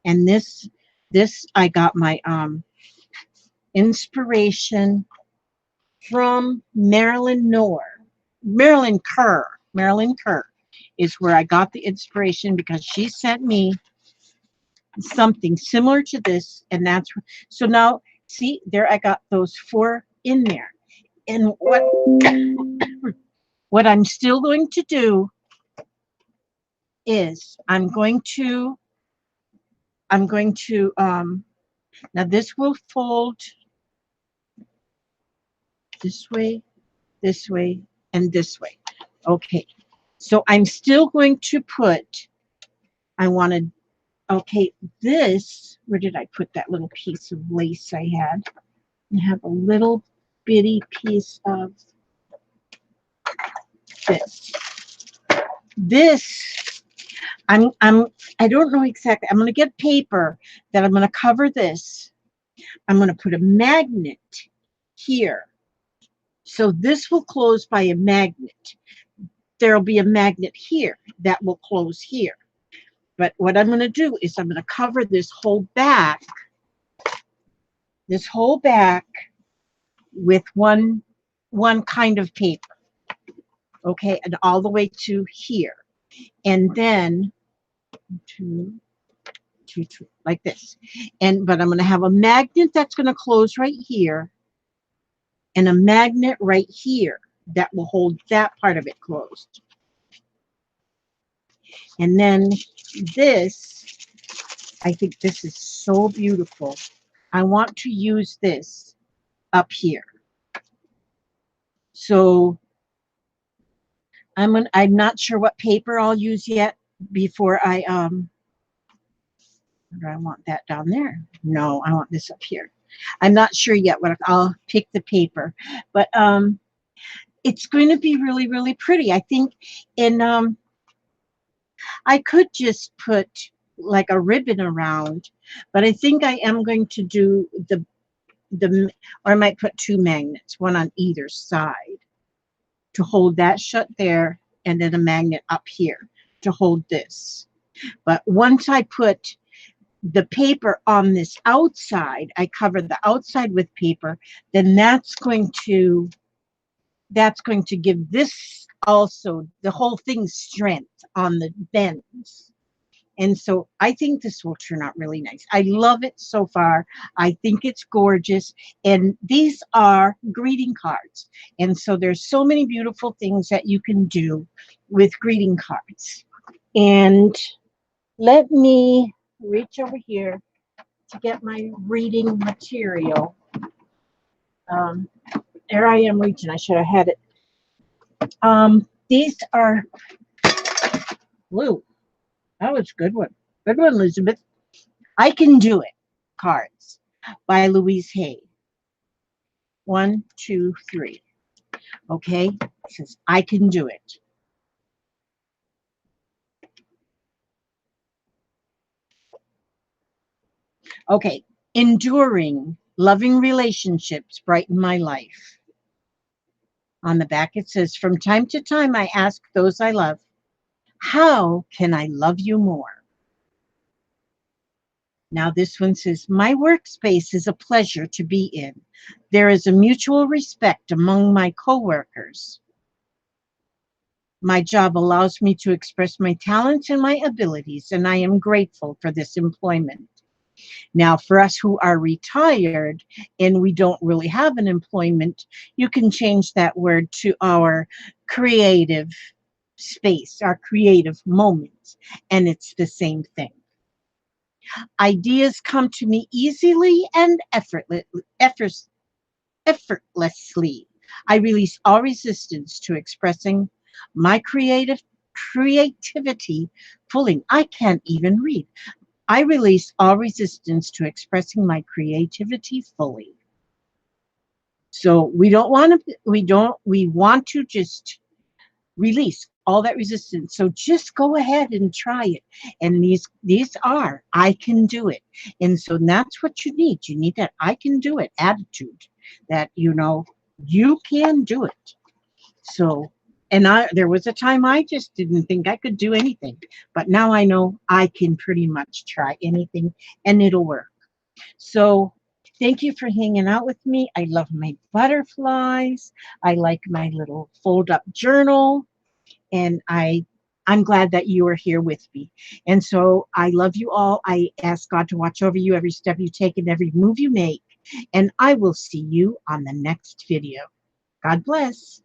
And this I got my inspiration from Marilyn Kerr. Marilyn Kerr is where I got the inspiration because she sent me something similar to this, and so now see there I got those 4 in there. And what I'm still going to do is I'm going to now this will fold this way, and this way. Okay. So I'm still going to put, I wanted, okay, this, where did I put that little piece of lace I had? I have a little bitty piece of this. This, I don't know exactly. I'm going to get paper that I'm going to cover this. I'm going to put a magnet here. So this will close by a magnet. There'll be a magnet here that will close here. But what I'm going to do is I'm going to cover this whole back with one kind of paper. Okay, and all the way to here. And then two, like this. But I'm going to have a magnet that's going to close right here and a magnet right here that will hold that part of it closed. And then this, I think this is so beautiful. I want to use this up here. So I'm not sure what paper I'll use yet before I do I want that down there? No, I want this up here. I'm not sure yet what I'll pick the paper, but it's going to be really, really pretty. I think I could just put like a ribbon around, but I think I am going to do or I might put 2 magnets, one on either side to hold that shut there, and then a magnet up here to hold this. But once I put the paper on this outside, I cover the outside with paper, then that's going to give this also the whole thing strength on the bends. And so I think this will turn out really nice. I love it so far. I think it's gorgeous. And these are greeting cards. And so there's so many beautiful things that you can do with greeting cards. And let me reach over here to get my reading material. There I am reaching. I should have had it. These are blue. That was a good one. Good one, Elizabeth. I Can Do It cards by Louise Hay. 1, 2, 3. Okay, it says I can do it. Okay, enduring, loving relationships brighten my life. On the back it says, from time to time I ask those I love, how can I love you more? Now this one says, my workspace is a pleasure to be in. There is a mutual respect among my coworkers. My job allows me to express my talents and my abilities, and I am grateful for this employment. Now, for us who are retired and we don't really have an employment, you can change that word to our creative space, our creative moments, and it's the same thing. Ideas come to me easily and effortlessly. I release all resistance to expressing my creativity fully. I can't even read. I release all resistance to expressing my creativity fully. So we want to just release all that resistance. So just go ahead and try it. And these are, I can do it. And so that's what you need. You need that I can do it attitude, that, you can do it. So, and there was a time I just didn't think I could do anything, but now I know I can pretty much try anything and it'll work. So Thank you for hanging out with me. I love my butterflies. I like my little fold up journal. And I'm glad that you are here with me. And so I love you all. I ask God to watch over you every step you take and every move you make. And I will see you on the next video. God bless.